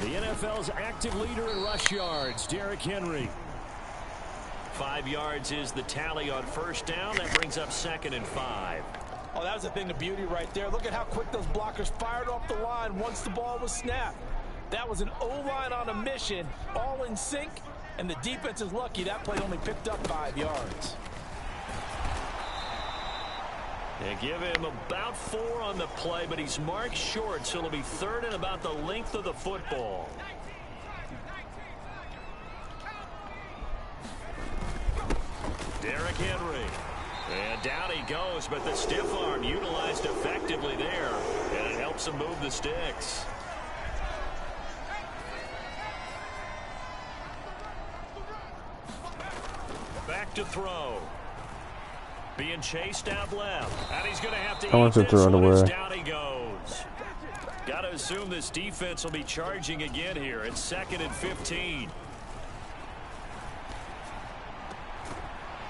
[SPEAKER 2] The NFL's active leader in rush yards, Derrick Henry. 5 yards is the tally on first down. That brings up 2nd and 5.
[SPEAKER 3] Oh, that was a thing of beauty right there. Look at how quick those blockers fired off the line once the ball was snapped. That was an O-line on a mission, all in sync, and the defense is lucky that play only picked up 5 yards.
[SPEAKER 2] They give him about 4 on the play, but he's marked short, so it'll be 3rd and about the length of the football. Derrick Henry. And down he goes, but the stiff arm utilized effectively there, and it helps him move the sticks. Back to throw. Being chased out left. And he's going to have to eat this one as down he goes. Got to assume this defense will be charging again here. It's 2nd and 15.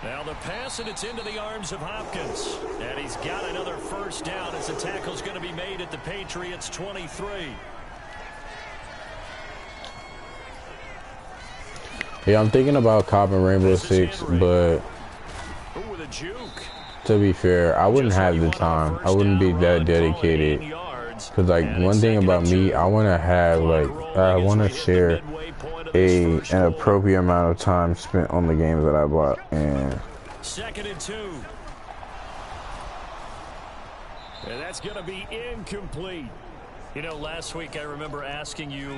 [SPEAKER 2] Now the pass, and it's into the arms of Hopkins. And he's got another first down as the tackle's going to be made at the Patriots' 23.
[SPEAKER 1] Yeah, I'm thinking about copping Rainbow Six, but to be fair, I wouldn't have the time. I wouldn't be that dedicated. Because, like, one thing about me, I want to have, like, I want to share an appropriate amount of time spent on the games that I bought. And
[SPEAKER 2] 2nd and 2. And that's going to be incomplete. You know, last week I remember asking you,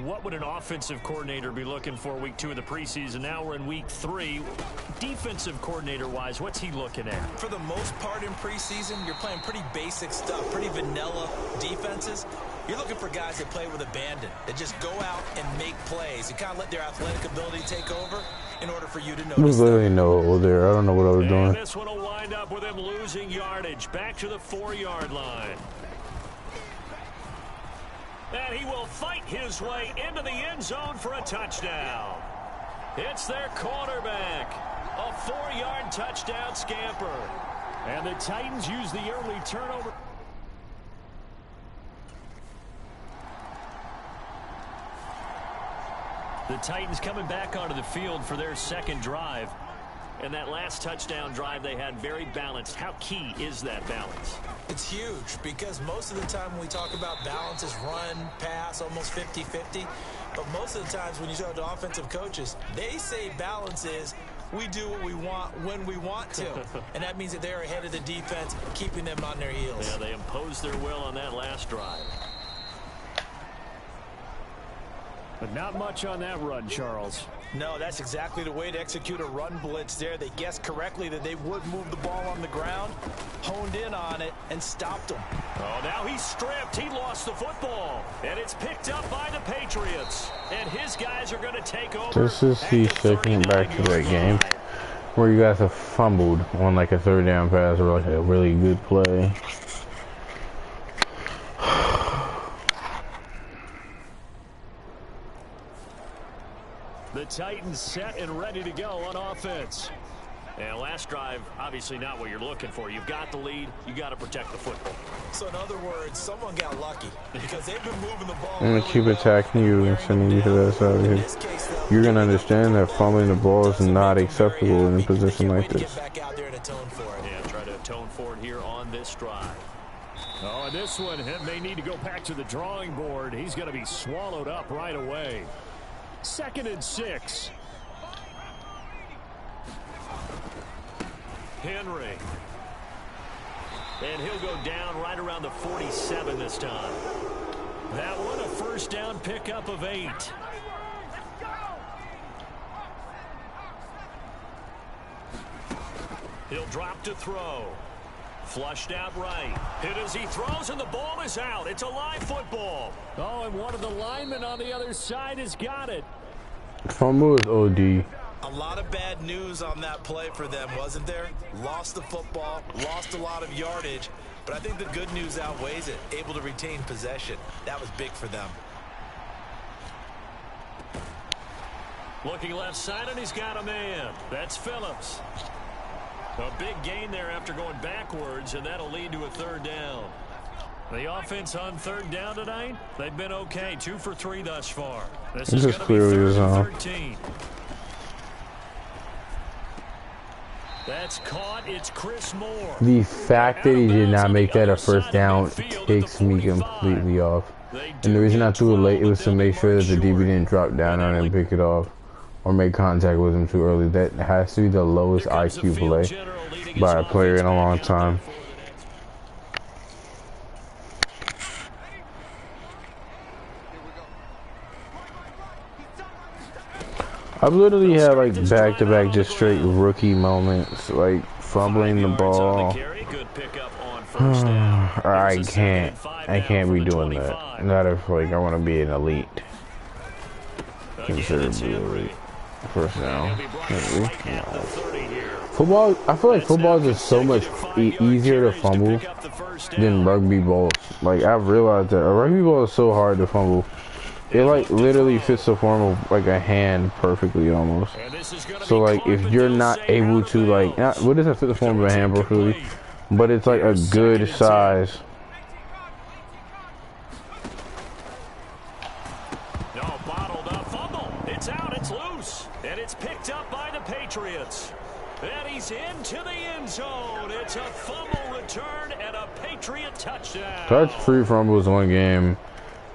[SPEAKER 2] what would an offensive coordinator be looking for week 2 of the preseason? Now we're in week 3. Defensive coordinator-wise, what's he looking at?
[SPEAKER 3] For the most part in preseason, you're playing pretty basic stuff, pretty vanilla defenses. You're looking for guys that play with abandon, that just go out and make plays. You kind of let their athletic ability take over in order for you to notice.
[SPEAKER 1] There's literally no over there. I don't know what I was doing.
[SPEAKER 2] This one will wind up with him losing yardage. Back to the 4-yard line. And he will fight his way into the end zone for a touchdown. It's their quarterback. A 4-yard touchdown scamper. And the Titans use the early turnover. The Titans coming back onto the field for their 2nd drive. And that last touchdown drive they had very balanced. How key is that balance?
[SPEAKER 3] It's huge because most of the time when we talk about balance is run, pass, almost 50-50. But most of the times when you talk to offensive coaches, they say balance is we do what we want when we want to. And that means that they're ahead of the defense, keeping them on their heels.
[SPEAKER 2] Yeah, they imposed their will on that last drive. But not much on that run, Charles.
[SPEAKER 3] No, that's exactly the way to execute a run blitz there. They guessed correctly that they would move the ball on the ground, honed in on it, and stopped them.
[SPEAKER 2] Oh, now he's stripped. He lost the football. And it's picked up by the Patriots. And his guys are going to take over.
[SPEAKER 1] This is the second back to that game where you guys have fumbled on like a 3rd down pass or like a really good play.
[SPEAKER 2] The Titans set and ready to go on offense. And last drive, obviously not what you're looking for. You've got the lead. You got to protect the football.
[SPEAKER 3] So in other words, someone got lucky because they've been moving the ball.
[SPEAKER 1] I'm going to keep attacking you and sending you to that side of here. You're going to understand that fumbling the ball is not acceptable in a position like this.
[SPEAKER 2] Yeah, try to atone for it here on this drive. Oh, and this one may need to go back to the drawing board. He's going to be swallowed up right away. 2nd and 6. Henry. And he'll go down right around the 47 this time. That one, a first down pickup of 8. He'll drop to throw. Flushed out right. Hit as he throws, and the ball is out. It's a live football. Oh, and one of the linemen on the other side has got it.
[SPEAKER 1] Fumble is OD.
[SPEAKER 3] A lot of bad news on that play for them, wasn't there? Lost the football, lost a lot of yardage, but I think the good news outweighs it. Able to retain possession. That was big for them.
[SPEAKER 2] Looking left side, and he's got a man. That's Phillips. A big gain there after going backwards, and that'll lead to a 3rd down. The offense on 3rd down tonight, they've been okay. 2 for 3 thus far. This is going to be 3rd and 13. That's caught. It's Chris Moore.
[SPEAKER 1] The fact that he did not make that a first down takes me completely off. And the reason I threw it late, it was to make sure that the DB didn't drop down on it and pick it off or make contact with him too early. That has to be the lowest IQ play by a player in a long time. I've literally had like back-to-back just straight rookie moments, like fumbling the ball. I can't be doing that. Not if like I want to be an elite. Considerably elite. First down. No. Football, I feel like football is just so much easier to fumble than rugby balls. Like I've realized that a rugby ball is so hard to fumble. It like literally fits the form of like a hand perfectly almost. So like if you're not able to like, what does that fit the form of a hand perfectly? But it's like a good size.
[SPEAKER 2] No, bottled up fumble. It's out, it's loose. And it's picked up by the Patriots. And he's into the end zone. It's a fumble return and a Patriot touchdown.
[SPEAKER 1] Touch-free fumbles one game.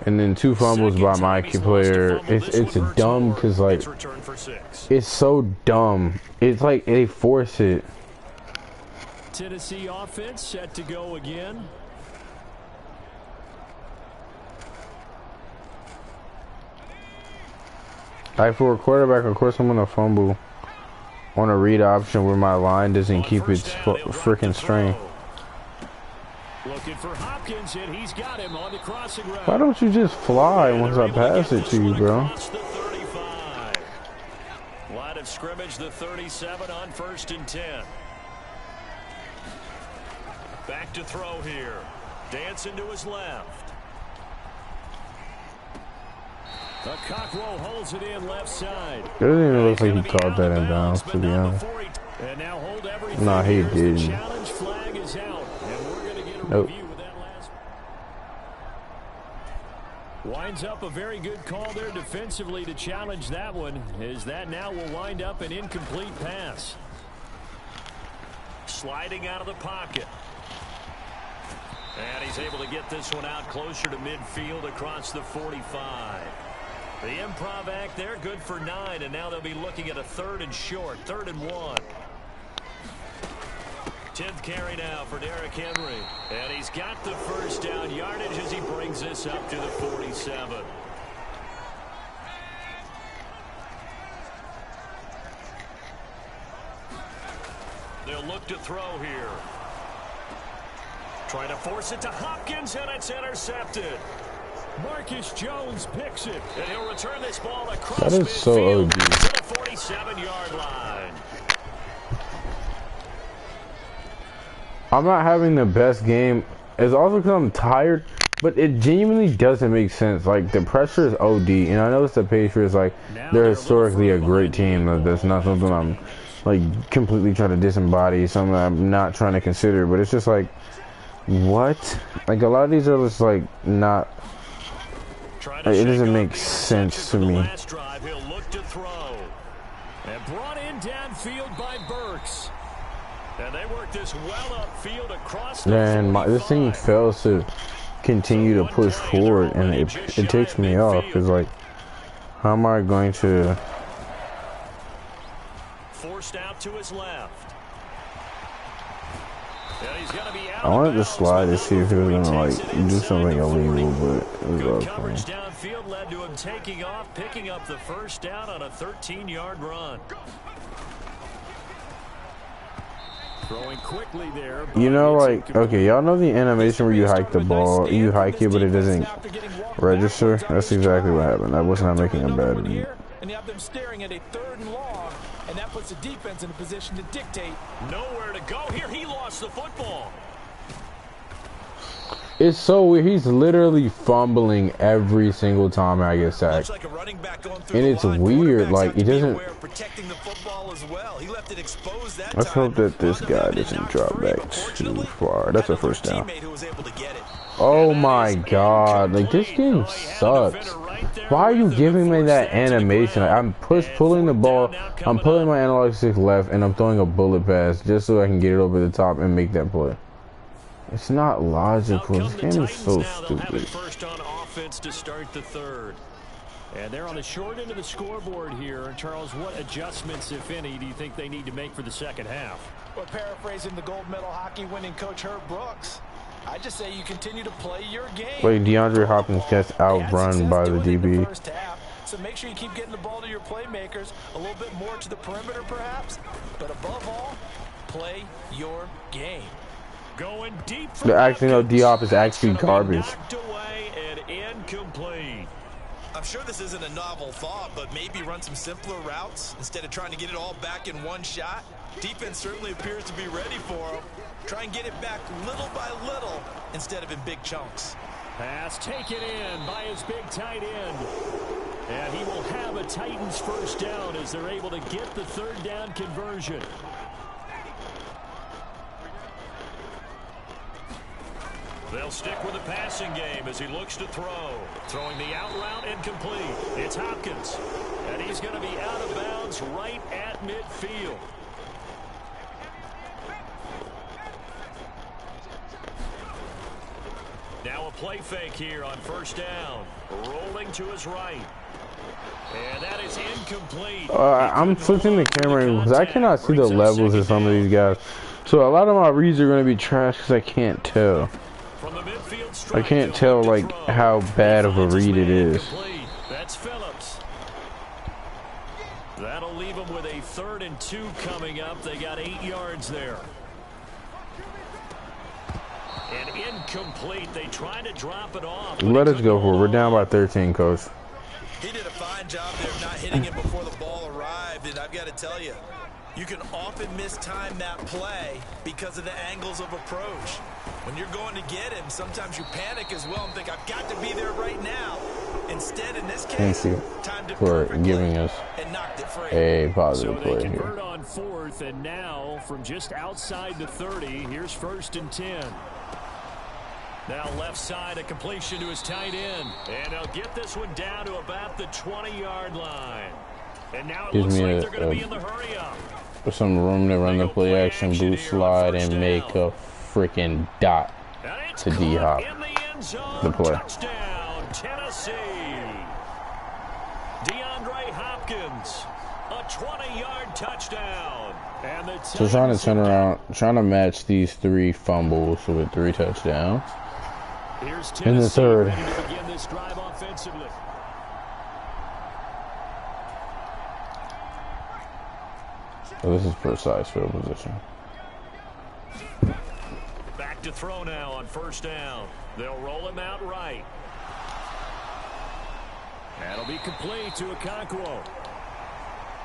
[SPEAKER 1] And then 2 fumbles by my player. It's dumb because like it's so dumb. It's like they force it.
[SPEAKER 2] Tennessee offense set to go again.
[SPEAKER 1] Like for a quarterback, of course I'm gonna fumble on a read option where my line doesn't keep its freaking strength.
[SPEAKER 2] Looking for Hopkins, and he's got him on the crossing route.
[SPEAKER 1] Why don't you just fly once I pass it to you, bro?
[SPEAKER 2] Line of scrimmage, the 37 on 1st and 10. Back to throw here. Dancing to his left. The Cockrell holds it in left side.
[SPEAKER 1] It doesn't even look like he caught that in bounds, to be honest.
[SPEAKER 2] And now hold everything.
[SPEAKER 1] Nah, he didn't.
[SPEAKER 2] Challenge flag is out, and we're going to get a
[SPEAKER 1] Nope.
[SPEAKER 2] review with that last. Winds up a very good call there defensively to challenge that one, as that now will wind up an incomplete pass. Sliding out of the pocket. And he's able to get this one out closer to midfield across the 45. The improv act there, good for 9, and now they'll be looking at a 3rd and short, 3rd and 1. 10th carry now for Derrick Henry. And he's got the first down yardage as he brings this up to the 47. They'll look to throw here. Trying to force it to Hopkins, and it's intercepted. Marcus Jones picks it, and he'll return this ball across
[SPEAKER 1] that is so OD.
[SPEAKER 2] to the 47-yard line.
[SPEAKER 1] I'm not having the best game. It's also because I'm tired, but it genuinely doesn't make sense. Like, the pressure is OD, and I know it's the Patriots. Like, they're historically a great team. That's not something I'm, like, completely trying to disembody, something I'm not trying to consider. But it's just like, what? Like, a lot of these are just, like, not... Like, it doesn't make sense to me.
[SPEAKER 2] Last drive, he'll look to throw. And brought in downfield by Burks. And they work this well upfield across the
[SPEAKER 1] Man, this thing fails to continue to push forward, and it takes me off. Because, like, how am I going to...
[SPEAKER 2] Forced out to his left.
[SPEAKER 1] I wanted to slide to see if he was going to, like, do something illegal, but it was
[SPEAKER 2] Good
[SPEAKER 1] all
[SPEAKER 2] coverage
[SPEAKER 1] fine.
[SPEAKER 2] downfield led to him taking off, picking up the first down on a 13-yard run. Throwing quickly there.
[SPEAKER 1] You know, like, okay, y'all know the animation where you hike the ball, you hike it, but it doesn't register? That's exactly what happened. I was not making a bad read.
[SPEAKER 3] And you have them staring at a 3rd and long, and that puts the defense in a position to dictate.
[SPEAKER 2] Nowhere to go here. He lost the football.
[SPEAKER 1] It's so weird. He's literally fumbling every single time I get sacked.
[SPEAKER 3] Like a running back going through
[SPEAKER 1] And it's weird. Like, he doesn't...
[SPEAKER 3] protecting the football as well. He left it exposed that
[SPEAKER 1] Let's
[SPEAKER 3] time.
[SPEAKER 1] hope that this guy doesn't drop back too far. That's a first down. Oh my god. Like, this game sucks. Why are you giving me that animation? Like, I'm pulling the ball, I'm pulling my analog stick left, and I'm throwing a bullet pass just so I can get it over the top and make that play. It's not logical. This game is so stupid.
[SPEAKER 2] First on offense to start the 3rd. And they're on the short end of the scoreboard here. And Charles, what adjustments, if any, do you think they need to make for the second half?
[SPEAKER 3] Well, paraphrasing the gold medal hockey winning coach Herb Brooks, I just say you continue to play your game.
[SPEAKER 1] Wait, DeAndre Hopkins gets outrun by the DB.
[SPEAKER 3] so make sure you keep getting the ball to your playmakers, a little bit more to the perimeter perhaps, but above all, play your game.
[SPEAKER 2] Going deep for
[SPEAKER 1] the actually no D-Hop is actually garbage.
[SPEAKER 2] Knocked away and incomplete.
[SPEAKER 3] I'm sure this isn't a novel thought, but maybe run some simpler routes instead of trying to get it all back in one shot. Defense certainly appears to be ready for him. Try and get it back little by little instead of in big chunks.
[SPEAKER 2] Pass taken in by his big tight end. And he will have a Titans first down as they're able to get the third down conversion. They'll stick with the passing game as he looks to throw. Throwing the out route incomplete. It's Hopkins. And he's going to be out of bounds right at midfield. Now a play fake here on first down. Rolling to his right. And that is incomplete.
[SPEAKER 1] I'm flipping the camera because I cannot see the levels of some of these guys. So a lot of my reads are going to be trash because I can't tell. I can't tell like how bad of a read it is.
[SPEAKER 2] That's Phillips. That'll leave them with a 3rd and 2 coming up. They got 8 yards there. And incomplete. They tried to drop it off.
[SPEAKER 1] Let us go for it. We're down by 13, coach.
[SPEAKER 3] He did a fine job there of not hitting it before the ball arrived, and I've got to tell you, you can often mistime that play because of the angles of approach. When you're going to get him, sometimes you panic as well and think, I've got to be there right now. Instead, in this case, time to
[SPEAKER 1] for giving us a positive play
[SPEAKER 2] so they
[SPEAKER 1] here.
[SPEAKER 2] convert on 4th, and now from just outside the 30, here's 1st and 10. Now left side, a completion to his tight end. And they'll get this one down to about the 20-yard line. And now it looks like they're going to be in the hurry-up.
[SPEAKER 1] With some room to run the play action, boot slide, and make a freaking dot to D-Hop. The play.
[SPEAKER 2] Touchdown, Tennessee. DeAndre Hopkins, a 20-yard touchdown. And the
[SPEAKER 1] so trying to turn around, trying to match these 3 fumbles with 3 touchdowns. In the 3rd.
[SPEAKER 2] Ready to begin this drive offensively.
[SPEAKER 1] So this is precise field position.
[SPEAKER 2] Back to throw now on 1st down. They'll roll him out right. That'll be complete to Okonkwo.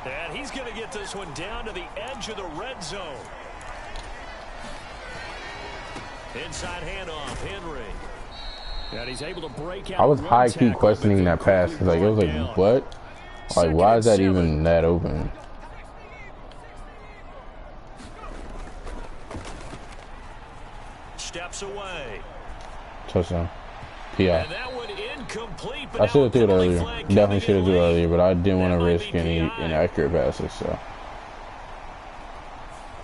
[SPEAKER 2] And he's going to get this one down to the edge of the red zone. Inside handoff, Henry. And he's able to break out.
[SPEAKER 1] I was high-key questioning that pass. Like, it was like, what? Like, why is that even that open?
[SPEAKER 2] Steps away.
[SPEAKER 1] Touchdown. PI.
[SPEAKER 2] And that one incomplete, but
[SPEAKER 1] I should have threw it earlier.
[SPEAKER 2] flag
[SPEAKER 1] Definitely should have threw it
[SPEAKER 2] late.
[SPEAKER 1] earlier, but I didn't want
[SPEAKER 2] That
[SPEAKER 1] to
[SPEAKER 2] might
[SPEAKER 1] risk
[SPEAKER 2] be
[SPEAKER 1] any
[SPEAKER 2] PI.
[SPEAKER 1] inaccurate passes, so.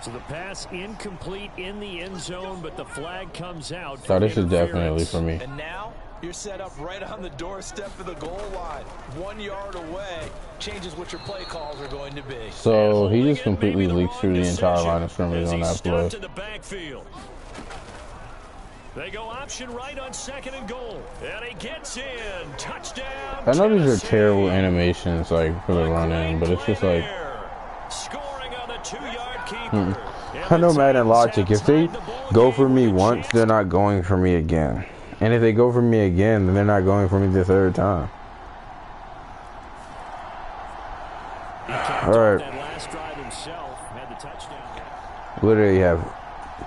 [SPEAKER 2] So the pass incomplete in the end zone, but the flag comes out.
[SPEAKER 1] So this is definitely for me.
[SPEAKER 3] And now you're set up right on the doorstep of the goal line. 1 yard away changes what your play calls are going to be.
[SPEAKER 1] So he just completely leaks through the entire line of scrimmage on that play.
[SPEAKER 2] To the backfield. They go option right on 2nd and goal. And he gets in. Touchdown.
[SPEAKER 1] I know these are
[SPEAKER 2] Tennessee.
[SPEAKER 1] terrible animations, like, for the run-in, but it's just like,
[SPEAKER 2] Scoring on the 2-yard keeper.
[SPEAKER 1] I know Madden logic. If they go for me once, they're not going for me again. And if they go for me again, then they're not going for me the 3rd time. All right.
[SPEAKER 2] That last drive himself had the touchdown.
[SPEAKER 1] Literally have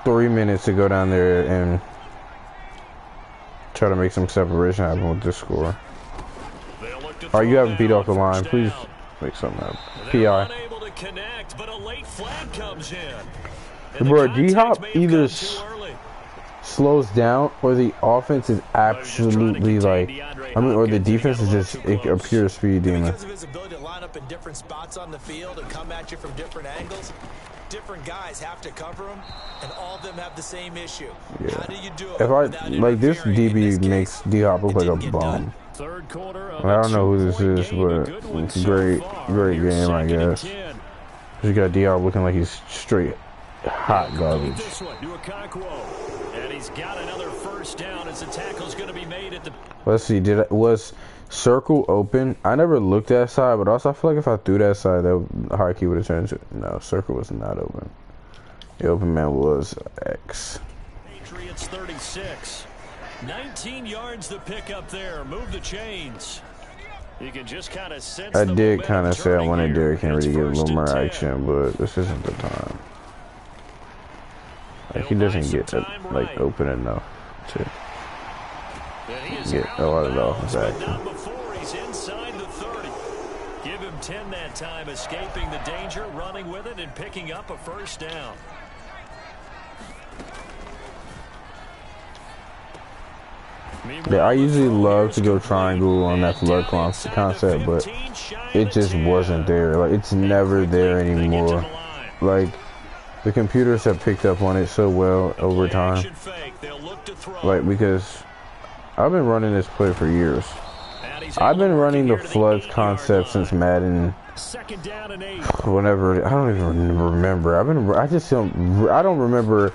[SPEAKER 1] 3 minutes to go down there and try to make some separation happen with this score. All right, you haven't beat off the line. Please make something happen. PI.
[SPEAKER 2] Unable to connect, but a late flag comes in.
[SPEAKER 1] Bro, D-Hop either slows down or the offense is absolutely like, I mean, or the defense is just a pure speed demon.
[SPEAKER 3] Because of his ability to line up in different spots on the field and come at you from different angles, different guys have to cover him, and all of them have the same issue.
[SPEAKER 1] Yeah.
[SPEAKER 3] How do you do it?
[SPEAKER 1] If I, like, this DB makes D-Hop look like a bum.
[SPEAKER 2] Third quarter
[SPEAKER 1] I don't know who this is, but it's a great game, I guess. You got D-Hop looking like he's straight hot garbage.
[SPEAKER 2] And he's got another first down as the tackle's going to be made at the...
[SPEAKER 1] Let's see, was circle open? I never looked that side, but also I feel like if I threw that side, that high key would have turned into... No, circle was not open. The open man was X.
[SPEAKER 2] Patriots 36. 19 yards to pick up there. Move the chains. You can just kind of sense
[SPEAKER 1] I did kind of say I wanted Derrick Henry to get a little more action, but this isn't the time. Like, he doesn't get like open enough to get a lot of the offense action.
[SPEAKER 2] Not before he's inside the 30. Give him 10 that time, escaping the danger, running with it, and picking up a first down.
[SPEAKER 1] Yeah, I usually love to go triangle on that flood concept, but it just wasn't there. Like, it's never there anymore. Like, the computers have picked up on it so well over time. Like, because I've been running this play for years. I've been running the flood concept since Madden. Whenever, I don't even remember. I don't remember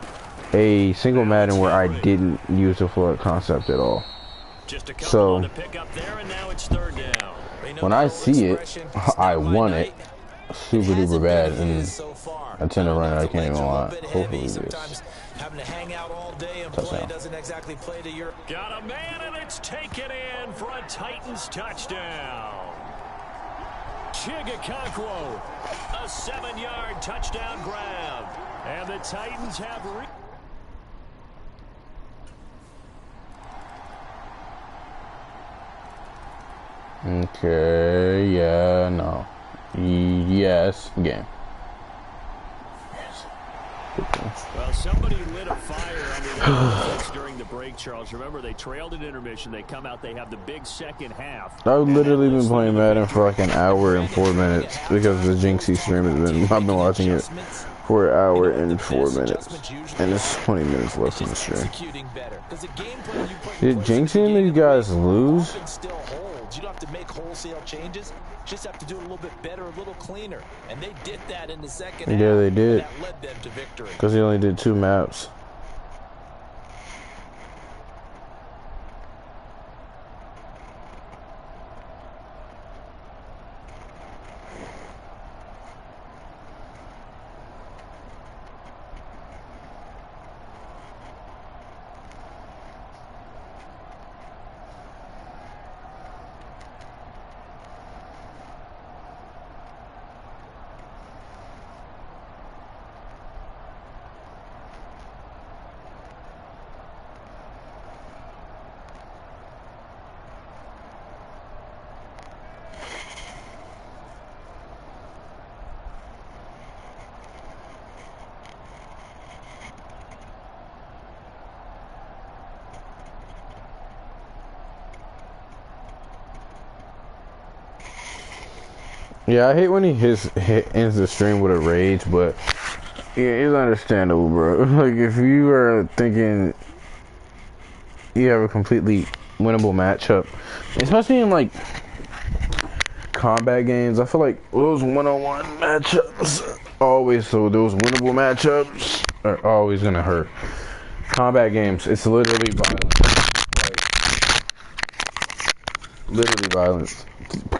[SPEAKER 1] a single Madden where I didn't use the flood concept at all. So when I see it, I want it super duper bad, and I tend to run it. I can't even lie. Hopefully this touchdown.
[SPEAKER 2] Got a man, and it's taken in for a Titans touchdown. Chigakonkwo, a 7-yard touchdown grab, and the Titans have
[SPEAKER 1] Okay, yeah, no. Yes, game. Yes.
[SPEAKER 2] Well, somebody lit a fire under the offense during the break, Charles. Remember, they trailed at intermission. They come out, they have the big second half.
[SPEAKER 1] I've literally been playing Madden for like an hour and 4 minutes because the Jinxie stream has been, I've been watching it for an hour and 4 minutes. And it's 20 minutes left in the stream. Did Jinxie and these guys lose?
[SPEAKER 3] You don't have to make wholesale changes. Just have to do it a little bit better, a little cleaner. And they did that in the second half.
[SPEAKER 1] Yeah, they did.
[SPEAKER 3] That led them to victory.
[SPEAKER 1] Because he only did 2 maps. Yeah, I hate when he ends the stream with a rage, but yeah, it's understandable, bro. Like, if you are thinking you have a completely winnable matchup, especially in like combat games, I feel like those one-on-one matchups always, so those winnable matchups are always gonna hurt. Combat games, it's literally violence. Like, literally violence.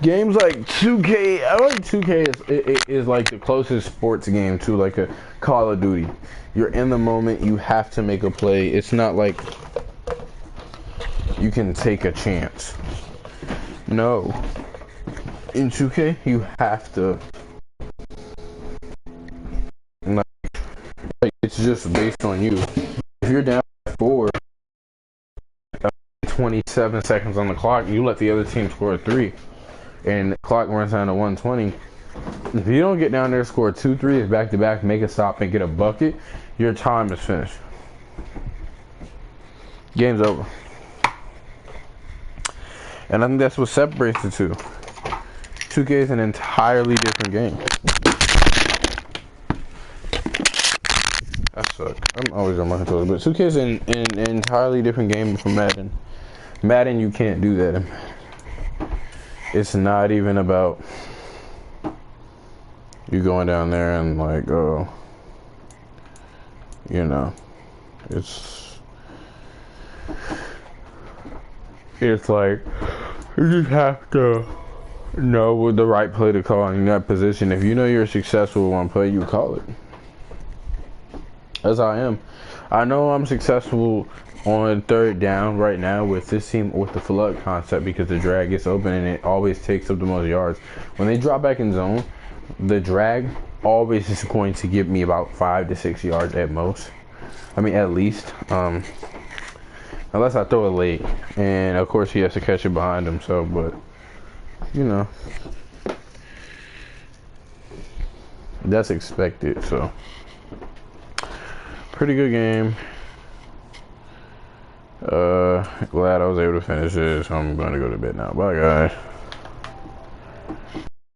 [SPEAKER 1] Games like 2K, I like 2K is like the closest sports game to like a Call of Duty. You're in the moment, you have to make a play. It's not like you can take a chance. No. In 2K, you have to. Like, it's just based on you. If you're down 4, 27 seconds on the clock, you let the other team score 3. And the clock runs down to 120. If you don't get down there, score 2 3s back to back, make a stop and get a bucket, your time is finished. Game's over. And I think that's what separates the two. 2K is an entirely different game. That sucks. I'm always on my toes, but 2K is an entirely different game from Madden. Madden, you can't do that. It's not even about you going down there and like, oh, you know, it's it's like you just have to know what the right play to call in that position. If you know you're successful with one play, you call it. As I am. I know I'm successful on third down right now with this team with the flood concept because the drag gets open and it always takes up the most yards. When they drop back in zone, the drag always is going to give me about 5 to 6 yards at most. I mean, at least. Unless I throw it late. And, of course, he has to catch it behind him. So, but, you know. That's expected, so. Pretty good game. Glad I was able to finish this. I'm going to go to bed now. Bye, guys.